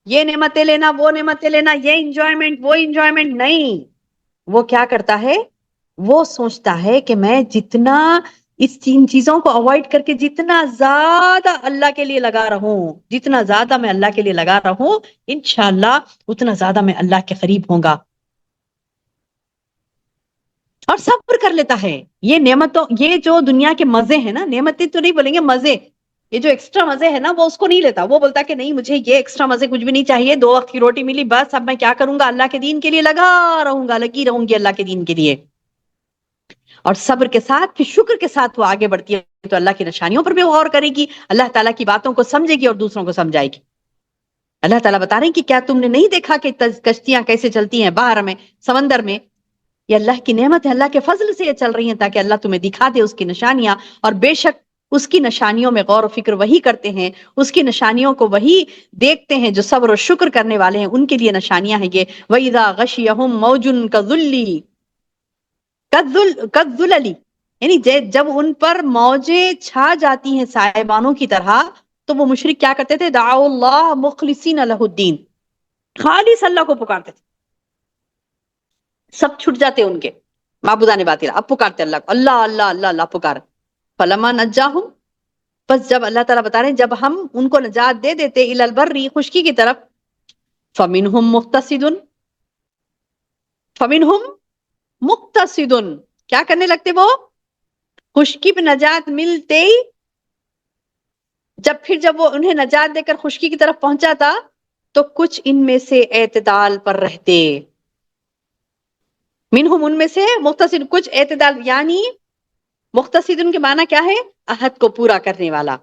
یہ نعمتیں لینا وہ نعمتیں لینا، یہ انجوائمنٹ وہ انجوائمنٹ نہیں. وہ کیا کرتا ہے، وہ سوچتا ہے کہ میں جتنا اس تین چیزوں کو اوائڈ کر کے جتنا زیادہ اللہ کے لیے لگا رہوں، جتنا زیادہ میں اللہ کے لیے لگا رہوں، انشاءاللہ اتنا زیادہ میں اللہ کے قریب ہوں گا. اور صبر کر لیتا ہے. یہ نعمتوں، یہ جو دنیا کے مزے ہیں نا، نعمتیں تو نہیں بولیں گے، مزے، یہ جو ایکسٹرا مزے ہیں نا، وہ اس کو نہیں لیتا. وہ بولتا کہ نہیں، مجھے یہ ایکسٹرا مزے کچھ بھی نہیں چاہیے، 2 وقت کی روٹی ملی بس، اب میں کیا کروں گا، اللہ کے دین کے لیے لگا رہوں گا، لگی رہوں گی اللہ کے دین کے لیے. اور صبر کے ساتھ پھر شکر کے ساتھ وہ آگے بڑھتی ہے تو اللہ کی نشانیوں پر بھی غور کرے گی، اللہ تعالیٰ کی باتوں کو سمجھے گی اور دوسروں کو سمجھائے گی. اللہ تعالیٰ بتا رہے ہیں کہ کیا تم نے نہیں دیکھا کہ کشتیاں کیسے چلتی ہیں باہر میں، سمندر میں؟ یہ اللہ کی نعمت ہے، اللہ کے فضل سے یہ چل رہی ہیں تاکہ اللہ تمہیں دکھا دے اس کی نشانیاں. اور بے شک اس کی نشانیوں میں غور و فکر وہی کرتے ہیں، اس کی نشانیوں کو وہی دیکھتے ہیں جو صبر و شکر کرنے والے ہیں، ان کے لیے نشانیاں ہیں یہ. وَإِذَا غَشِيَهُمْ مَوْجٌ كَظُلِّ كَالظُّلَلِ، یعنی جب ان پر موجیں چھا جاتی ہیں سائبانوں کی طرح، تو وہ مشرک کیا کرتے تھے، دعوا اللہ مخلصین لہ الدین، خالص اللہ کو پکارتے تھے. سب چھٹ جاتے ان کے معبودان باطل، اب پکارتے اللہ کو، اللہ اللہ اللہ اللہ پکار. فلما نجاہم، بس جب اللہ تعالیٰ بتا رہے ہیں جب ہم ان کو نجات دے دیتے، الی البر، خشکی کی طرف، فمنہم مقتصد، فمنہم مقتصد، کیا کرنے لگتے وہ، خشکی پہ نجات ملتے ہی، جب وہ انہیں نجات دے کر خشکی کی طرف پہنچا تھا تو کچھ ان میں سے اعتدال پر رہتے. منہم، ان میں سے، مقتصد، کچھ اعتدال، یعنی مقتصد ان کے معنی کیا ہے، عہد کو پورا کرنے والا.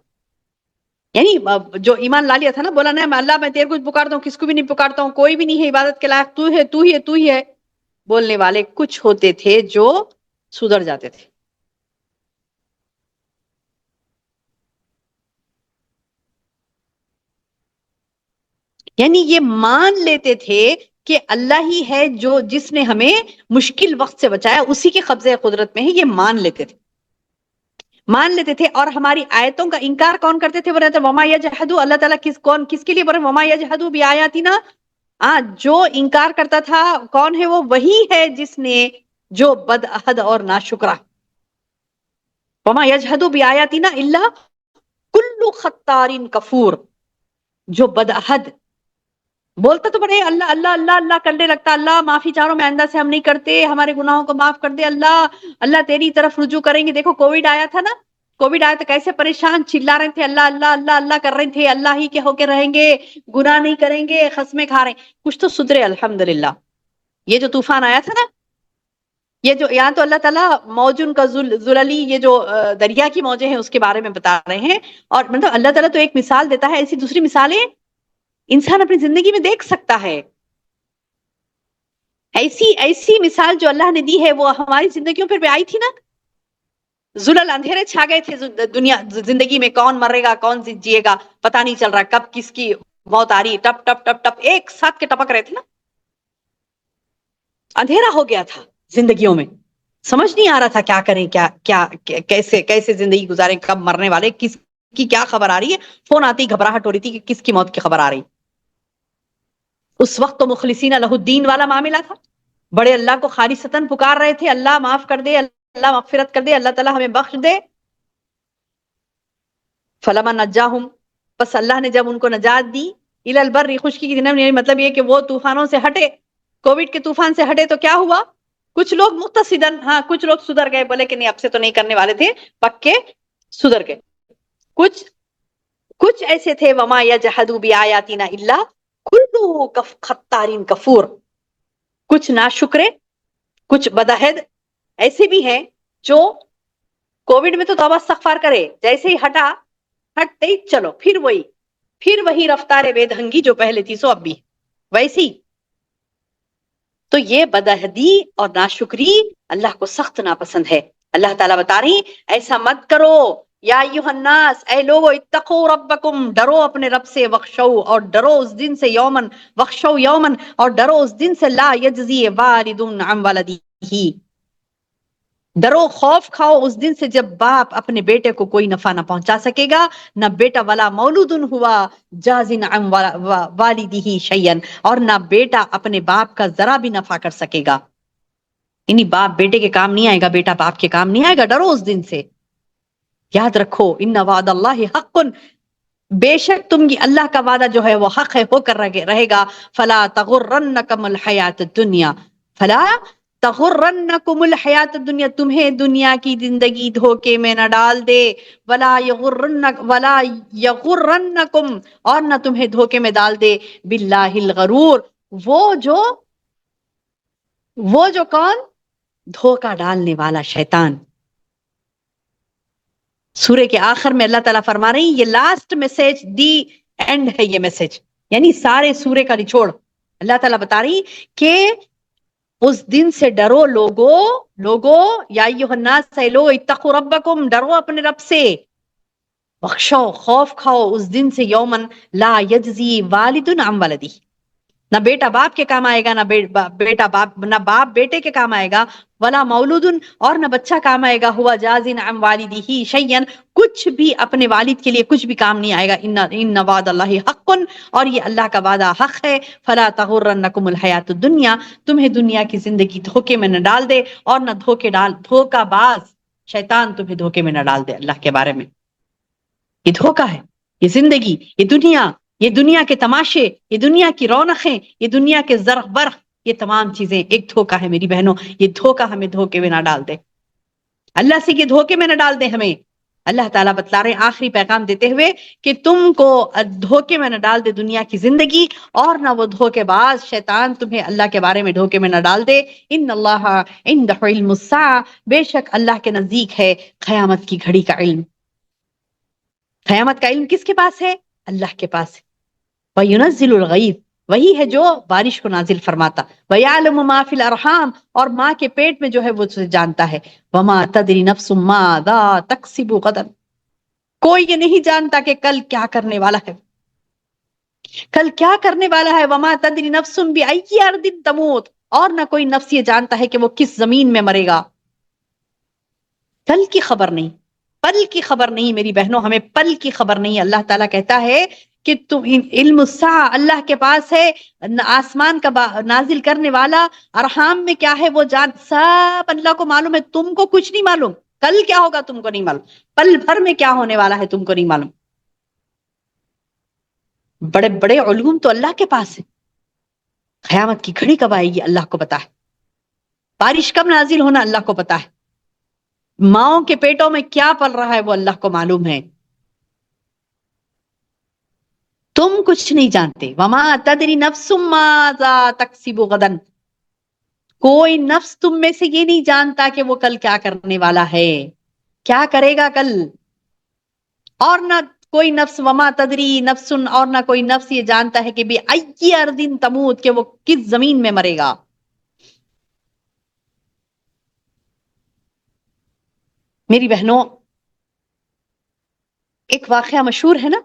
یعنی جو ایمان لا لیا تھا نا، بولا نا اللہ میں تیرے کو پکارتا ہوں، کس کو بھی نہیں پکارتا ہوں، کوئی بھی نہیں ہے عبادت کے لائق، تو ہے تو ہی ہے تو ہی ہے، بولنے والے کچھ ہوتے تھے جو سدھر جاتے تھے. یعنی یہ مان لیتے تھے کہ اللہ ہی ہے جو جس نے ہمیں مشکل وقت سے بچایا، اسی کے قبضے قدرت میں ہے، یہ مان لیتے تھے، مان لیتے تھے. اور ہماری آیتوں کا انکار کون کرتے تھے، وہ رہتے وما یجحدوا، اللہ تعالیٰ کس کے لیے بولے وما یجحدوا بآیاتنا، جو انکار کرتا تھا کون ہے، وہ وہی ہے جس نے، جو بدعہد اور ناشکرا. وما یجحدوا بآیاتنا الا کل ختار کفور، جو بدعہد، بولتا تو بڑے اللہ اللہ اللہ اللہ کرنے لگتا، اللہ معافی چاہو میں آئندہ سے ہم نہیں کرتے، ہمارے گناہوں کو معاف کر دے اللہ، اللہ تیری طرف رجوع کریں گے. دیکھو کووڈ آیا تھا نا، کووڈ آیا تو کیسے پریشان چلا رہے تھے، اللہ اللہ اللہ اللہ کر رہے تھے، اللہ ہی کے ہو کے رہیں گے، گناہ نہیں کریں گے، قسمیں کھا رہے ہیں. کچھ تو سدھرے الحمدللہ. یہ جو طوفان آیا تھا نا، یہ جو یہاں تو اللہ تعالیٰ موجن کا زللی، یہ جو دریا کی موجیں ہیں اس کے بارے میں بتا رہے ہیں. اور مطلب اللہ تعالیٰ تو ایک مثال دیتا ہے، ایسی دوسری مثالیں انسان اپنی زندگی میں دیکھ سکتا ہے. ایسی مثال جو اللہ نے دی ہے وہ ہماری زندگیوں پر بھی آئی تھی نا. زلل، اندھیرے چھا گئے تھے دنیا زندگی میں، کون مرے گا کون جیے گا پتہ نہیں چل رہا، کب کس کی موت آ رہی، ٹپ ٹپ ٹپ ٹپ ایک ساتھ کے ٹپک رہے تھے نا. اندھیرا ہو گیا تھا زندگیوں میں، سمجھ نہیں آ رہا تھا کیا کریں، کیا کیا کیسے زندگی گزاریں، کب مرنے والے، کس کی کیا خبر آ رہی ہے. فون آتی گھبراہٹ ہو رہی تھی کہ کس کی موت کی خبر آ رہی. اس وقت تو مخلصین لہ الدین والا معاملہ تھا، بڑے اللہ کو خالصتاً پکار رہے تھے، اللہ معاف کر دے، اللہ مغفرت کر دے، اللہ تعالیٰ ہمیں بخش دے. فلما نجاہم، بس اللہ نے جب ان کو نجات دی، الی البر، خشکی کی جنب، مطلب یہ کہ وہ طوفانوں سے ہٹے، کووڈ کے طوفان سے ہٹے تو کیا ہوا، کچھ لوگ مقتصدن، ہاں کچھ لوگ سدھر گئے، بولے کہ نہیں اب سے تو نہیں کرنے والے تھے، پکے سدھر گئے. کچھ ایسے تھے وما یجحدوا بآیاتنا الا کل ختار کفور، کچھ ناشکرے، کچھ بدعہد ایسے بھی ہیں جو کووڈ میں تو توبہ استغفار کرے، جیسے ہی ہٹتے ہی چلو پھر وہی رفتار بے ڈھنگی جو پہلے تھی سو اب بھی ویسی. تو یہ بدعہدی اور ناشکری اللہ کو سخت ناپسند ہے. اللہ تعالیٰ بتا رہی ایسا مت کرو، یا ایھا الناس، اے لوگو، اتقوا ربکم، ڈرو اپنے رب سے، وخشو، اور ڈرو اس دن سے، یومن، وخشو یومن، اور ڈرو اس دن سے، لا یجزی والد عن ولدہ، ڈرو خوف کھاؤ اس دن سے جب باپ اپنے بیٹے کو کوئی نفع نہ پہنچا سکے گا، نہ بیٹا ولا مولود ہوا جازن عن والدہ شیئا، اور نہ بیٹا اپنے باپ کا ذرا بھی نفع کر سکے گا، یعنی باپ بیٹے کے کام نہیں آئے گا، بیٹا باپ کے کام نہیں آئے گا۔ ڈرو اس دن سے، یاد رکھو ان وعد اللہ حق، بے شک تم کی اللہ کا وعدہ جو ہے وہ حق ہے، ہو کر رہے گا۔ فلا تغرنکم الحیات الدنیا، فلا تغرنکم الحیات الدنیا، تمہیں دنیا کی زندگی دھوکے میں نہ ڈال دے، ولا یغرنکم، اور نہ تمہیں دھوکے میں ڈال دے، باللہ الغرور، وہ جو کون؟ دھوکہ ڈالنے والا شیطان۔ سورے کے آخر میں اللہ تعالیٰ فرما رہی ہیں، یہ لاسٹ میسج، دی اینڈ ہے یہ میسج، یعنی سارے سورے کا نچوڑ۔ اللہ تعالیٰ بتا رہی کہ اس دن سے ڈرو لوگو یا ایھا الناس، اے لوگ، اتقوا ربکم، ڈرو اپنے رب سے، بخشو خوف کھاؤ اس دن سے، یومن لا یجزی والد عن ولدہ، نہ بیٹا باپ کے کام آئے گا، نہ باپ بیٹے کے کام آئے گا، ولا مولود، اور نہ بچہ کام آئے گا، ہوا جازن عن والدہ شیئا، کچھ بھی اپنے والد کے لیے کچھ بھی کام نہیں آئے گا۔ ان وعد اللہ حق، اور یہ اللہ کا وعدہ حق ہے۔ فلا تغرنکم الحیات الدنیا، تمہیں دنیا کی زندگی دھوکے میں نہ ڈال دے، اور نہ دھوکہ باز شیطان تمہیں دھوکے میں نہ ڈال دے اللہ کے بارے میں۔ یہ دھوکہ ہے، یہ زندگی، یہ دنیا کے تماشے، یہ دنیا کی رونقیں، یہ دنیا کے زرق برق، یہ تمام چیزیں ایک دھوکہ ہے میری بہنوں۔ یہ دھوکہ ہمیں دھوکے میں نہ ڈال دے، اللہ سے یہ دھوکے میں نہ ڈال دے ہمیں۔ اللہ تعالیٰ بتلا رہے آخری پیغام دیتے ہوئے کہ تم کو دھوکے میں نہ ڈال دے دنیا کی زندگی، اور نہ وہ دھوکے باز شیطان تمہیں اللہ کے بارے میں دھوکے میں نہ ڈال دے۔ ان اللہ عندہ علم الساعہ، بے شک اللہ کے نزدیک ہے قیامت کی گھڑی کا علم۔ قیامت کا علم کس کے پاس ہے؟ اللہ کے پاس ہے۔ وَيُنَزِّلُ الْغَيْثَ، وہی ہے جو بارش کو نازل فرماتا۔ وَيَعْلَمُ مَا فِي الْأَرْحَامِ، اور ماں کے پیٹ میں جو ہے وہ اسے جانتا ہے۔ وَمَا تَدْرِي نَفْسٌ مَاذَا تَكْسِبُ غَدًا، کوئی یہ نہیں جانتا کہ کل کیا کرنے والا ہے، کل کیا کرنے والا ہے۔ وَمَا تَدْرِي نَفْسٌ بِأَيِّ أَرْضٍ تَمُوتُ، اور نہ کوئی نفس یہ جانتا ہے کہ وہ کس زمین میں مرے گا۔ کل کی خبر نہیں، پل کی خبر نہیں میری بہنوں، ہمیں پل کی خبر نہیں۔ اللہ تعالیٰ کہتا ہے کہ تم علم الساعہ اللہ کے پاس ہے، آسمان کا نازل کرنے والا، ارحام میں کیا ہے وہ جان، سب اللہ کو معلوم ہے، تم کو کچھ نہیں معلوم۔ کل کیا ہوگا تم کو نہیں معلوم، پل بھر میں کیا ہونے والا ہے تم کو نہیں معلوم۔ بڑے بڑے علوم تو اللہ کے پاس ہے۔ قیامت کی گھڑی کب آئے گی اللہ کو پتا ہے، بارش کب نازل ہونا اللہ کو پتا ہے، ماؤں کے پیٹوں میں کیا پل رہا ہے وہ اللہ کو معلوم ہے۔ تم کچھ نہیں جانتے۔ وما تدری نفس ماذا تکسب غدن، کوئی نفس تم میں سے یہ نہیں جانتا کہ وہ کل کیا کرنے والا ہے، کیا کرے گا کل۔ اور نہ کوئی نفس، وما تدری نفس، اور نہ کوئی نفس یہ جانتا ہے کہ بے ای ارض تموت، کہ وہ کس زمین میں مرے گا۔ میری بہنوں، ایک واقعہ مشہور ہے نا،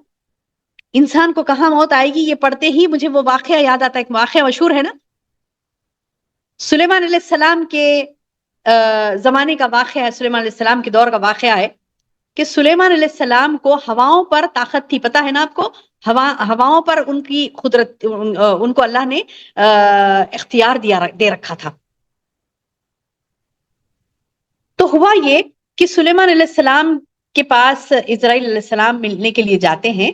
انسان کو کہاں موت آئے گی یہ پڑھتے ہی مجھے وہ واقعہ یاد آتا ہے۔ ایک واقعہ مشہور ہے نا، سلیمان علیہ السلام کے زمانے کا واقعہ ہے، سلیمان علیہ السلام کے دور کا واقعہ ہے کہ سلیمان علیہ السلام کو ہواؤں پر طاقت تھی، پتہ ہے نا آپ کو، ہواؤں پر ان کی قدرت، ان کو اللہ نے اختیار دے رکھا تھا۔ تو ہوا یہ کہ سلیمان علیہ السلام کے پاس اسرائیل علیہ السلام ملنے کے لیے جاتے ہیں،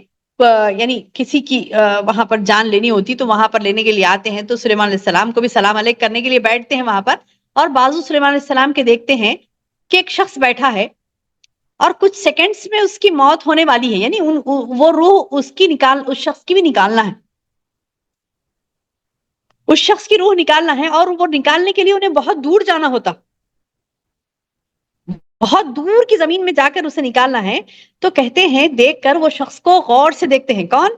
یعنی کسی کی وہاں پر جان لینی ہوتی تو وہاں پر لینے کے لیے آتے ہیں، تو سلیمان علیہ السلام کو بھی سلام علیک کرنے کے لیے بیٹھتے ہیں وہاں پر، اور بازو سلیمان علیہ السلام کے دیکھتے ہیں کہ ایک شخص بیٹھا ہے اور کچھ سیکنڈز میں اس کی موت ہونے والی ہے، یعنی وہ روح اس شخص کی بھی نکالنا ہے، اس شخص کی روح نکالنا ہے، اور وہ نکالنے کے لیے انہیں بہت دور جانا ہوتا، بہت دور کی زمین میں جا کر اسے نکالنا ہے۔ تو کہتے ہیں دیکھ کر وہ شخص کو غور سے دیکھتے ہیں، کون؟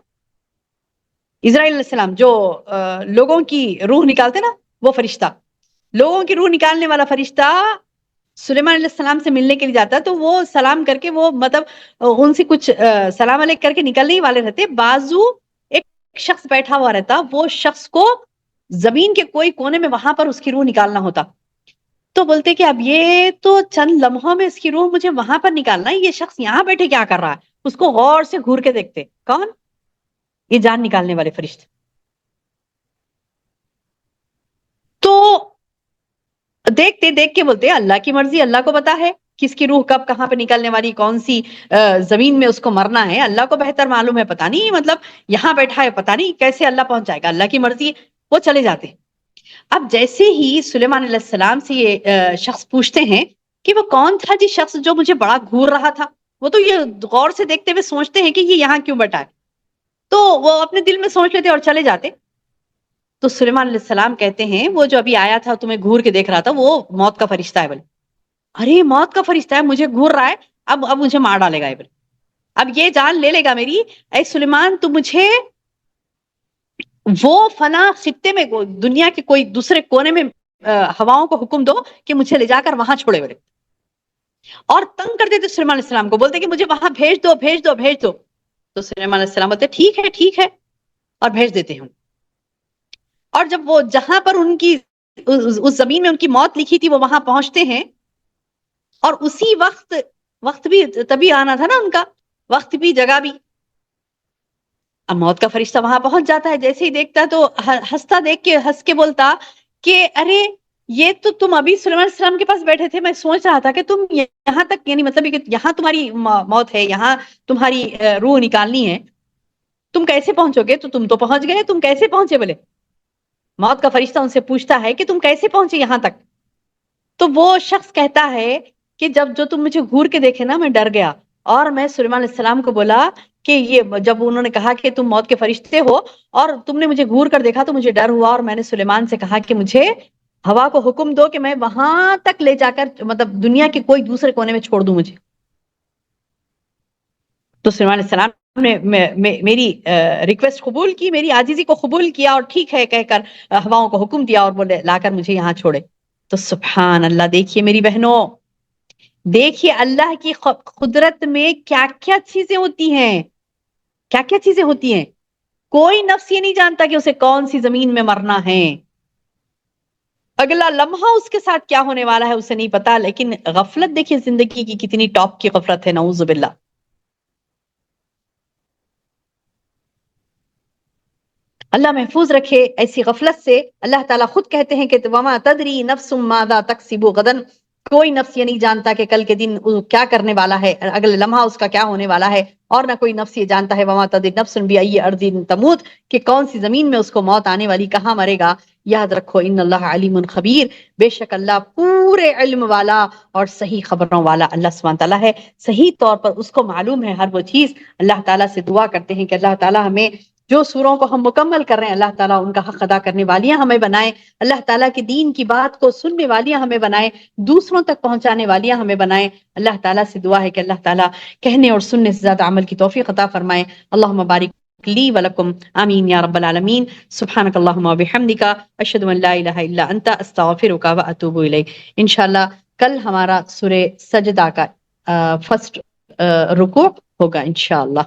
اسرائیل علیہ السلام، جو لوگوں کی روح نکالتے نا، وہ فرشتہ، لوگوں کی روح نکالنے والا فرشتہ سلیمان علیہ السلام سے ملنے کے لیے جاتا ہے، تو وہ سلام کر کے، وہ مطلب ان سے کچھ سلام علیک کر کے نکلنے ہی والے رہتے، بازو ایک شخص بیٹھا ہوا رہتا، وہ شخص کو زمین کے کوئی کونے میں وہاں پر اس کی روح نکالنا ہوتا۔ تو بولتے کہ اب یہ تو چند لمحوں میں اس کی روح مجھے وہاں پر نکالنا ہے، یہ شخص یہاں بیٹھے کیا کر رہا ہے؟ اس کو غور سے گھور کے دیکھتے، کون؟ یہ جان نکالنے والے فرشتے۔ تو دیکھتے دیکھ کے بولتے اللہ کی مرضی، اللہ کو پتا ہے کس کی روح کب کہاں پہ نکلنے والی، کون سی زمین میں اس کو مرنا ہے، اللہ کو بہتر معلوم ہے، پتا نہیں مطلب یہاں بیٹھا ہے، پتا نہیں کیسے اللہ پہنچائے گا، اللہ کی مرضی۔ وہ چلے جاتے۔ اب جیسے ہی سلیمان علیہ السلام سے یہ شخص پوچھتے ہیں کہ وہ کون تھا جس شخص جو مجھے بڑا گھور رہا تھا، وہ تو یہ غور سے دیکھتے ہوئے سوچتے ہیں کہ یہ یہاں کیوں بیٹھا ہے، تو وہ اپنے دل میں سوچ لیتے اور چلے جاتے۔ تو سلیمان علیہ السلام کہتے ہیں وہ جو ابھی آیا تھا تمہیں گھور کے دیکھ رہا تھا وہ موت کا فرشتہ ہے۔ بولے ارے موت کا فرشتہ ہے، مجھے گھور رہا ہے، اب مجھے مار ڈالے گا، بولے اب یہ جان لے لے گا میری۔ اے سلیمان تو مجھے وہ فنا خطے میں دنیا کے کوئی دوسرے کونے میں ہواؤں کو حکم دو کہ مجھے لے جا کر وہاں چھوڑے، بولے اور تنگ کر دیتے سلیمان علیہ السلام کو، بولتے کہ مجھے وہاں بھیج دو بھیج دو بھیج دو۔ تو سلیمان علیہ السلام بولتے ٹھیک ہے اور بھیج دیتے ہیں۔ اور جب وہ جہاں پر ان کی اس زمین میں ان کی موت لکھی تھی وہ وہاں پہنچتے ہیں، اور اسی وقت بھی تبھی آنا تھا نا ان کا، وقت بھی جگہ بھی۔ اب موت کا فرشتہ وہاں پہنچ جاتا ہے، جیسے ہی دیکھتا تو ہنستا دیکھ کے ہنس کے بولتا کہ ارے یہ تو تم ابھی سلیمان علیہ السلام کے پاس بیٹھے تھے، میں سوچ رہا تھا کہ تم یہاں تک، یعنی مطلب کہ یہاں تمہاری موت ہے، یہاں تمہاری روح نکالنی ہے، تم کیسے پہنچو گے؟ تو تم تو پہنچ گئے، تم کیسے پہنچے؟ بولے موت کا فرشتہ ان سے پوچھتا ہے کہ تم کیسے پہنچے یہاں تک؟ تو وہ شخص کہتا ہے کہ جو تم مجھے گھور کے دیکھے نا میں ڈر گیا، اور میں سلیمان علیہ السلام کو بولا کہ یہ جب انہوں نے کہا کہ تم موت کے فرشتے ہو اور تم نے مجھے گھور کر دیکھا تو مجھے ڈر ہوا، اور میں نے سلیمان سے کہا کہ مجھے ہوا کو حکم دو کہ میں وہاں تک لے جا کر مطلب دنیا کے کوئی دوسرے کونے میں چھوڑ دوں مجھے۔ تو سلیمان علیہ السلام نے میری ریکویسٹ قبول کی، میری عاجزی کو قبول کیا، اور ٹھیک ہے کہہ کر ہواؤں کو حکم دیا اور بولے لا کر مجھے یہاں چھوڑے۔ تو سبحان اللہ، دیکھیے میری بہنوں، دیکھیے اللہ کی قدرت میں کیا کیا چیزیں ہوتی ہیں، کیا کیا چیزیں ہوتی ہیں۔ کوئی نفس یہ نہیں جانتا کہ اسے کون سی زمین میں مرنا ہے، اگلا لمحہ اس کے ساتھ کیا ہونے والا ہے اسے نہیں پتا۔ لیکن غفلت دیکھیے زندگی کی کتنی ٹاپ کی غفلت ہے، نعوذ باللہ۔ اللہ محفوظ رکھے ایسی غفلت سے۔ اللہ تعالیٰ خود کہتے ہیں کہ وما تدری نفس ماذا تکسب غدن، کوئی نفس یہ نہیں جانتا کہ کل کے دن کیا کرنے والا ہے، اگلے لمحہ اس کا کیا ہونے والا ہے، اور نہ کوئی نفس یہ جانتا ہے وما تدری نفس بأی ارض تموت، کہ کون سی زمین میں اس کو موت آنے والی، کہاں مرے گا۔ یاد رکھو ان اللہ علیم خبیر، بے شک اللہ پورے علم والا اور صحیح خبروں والا اللہ سبحانہ تعالیٰ ہے، صحیح طور پر اس کو معلوم ہے ہر وہ چیز۔ اللہ تعالیٰ سے دعا کرتے ہیں کہ اللہ تعالیٰ ہمیں جو سوروں کو ہم مکمل کر رہے ہیں اللہ تعالیٰ ان کا حق ادا کرنے والیاں ہمیں بنائے، اللہ تعالیٰ کے دین کی بات کو سننے والیاں ہمیں بنائے، دوسروں تک پہنچانے والیاں ہمیں بنائے۔ اللہ تعالیٰ سے دعا ہے کہ اللہ تعالیٰ کہنے اور سننے سے زیادہ عمل کی توفیق عطا فرمائے۔ اللہم بارک لی ولکم، آمین یا رب العالمین۔ سبحانک اللہم وبحمدک، اشہد ان لا الہ الا انت، استغفرک واتوب الیک۔ انشاءاللہ کل ہمارا سورہ سجدہ کا فرسٹ رکوع ہوگا انشاءاللہ۔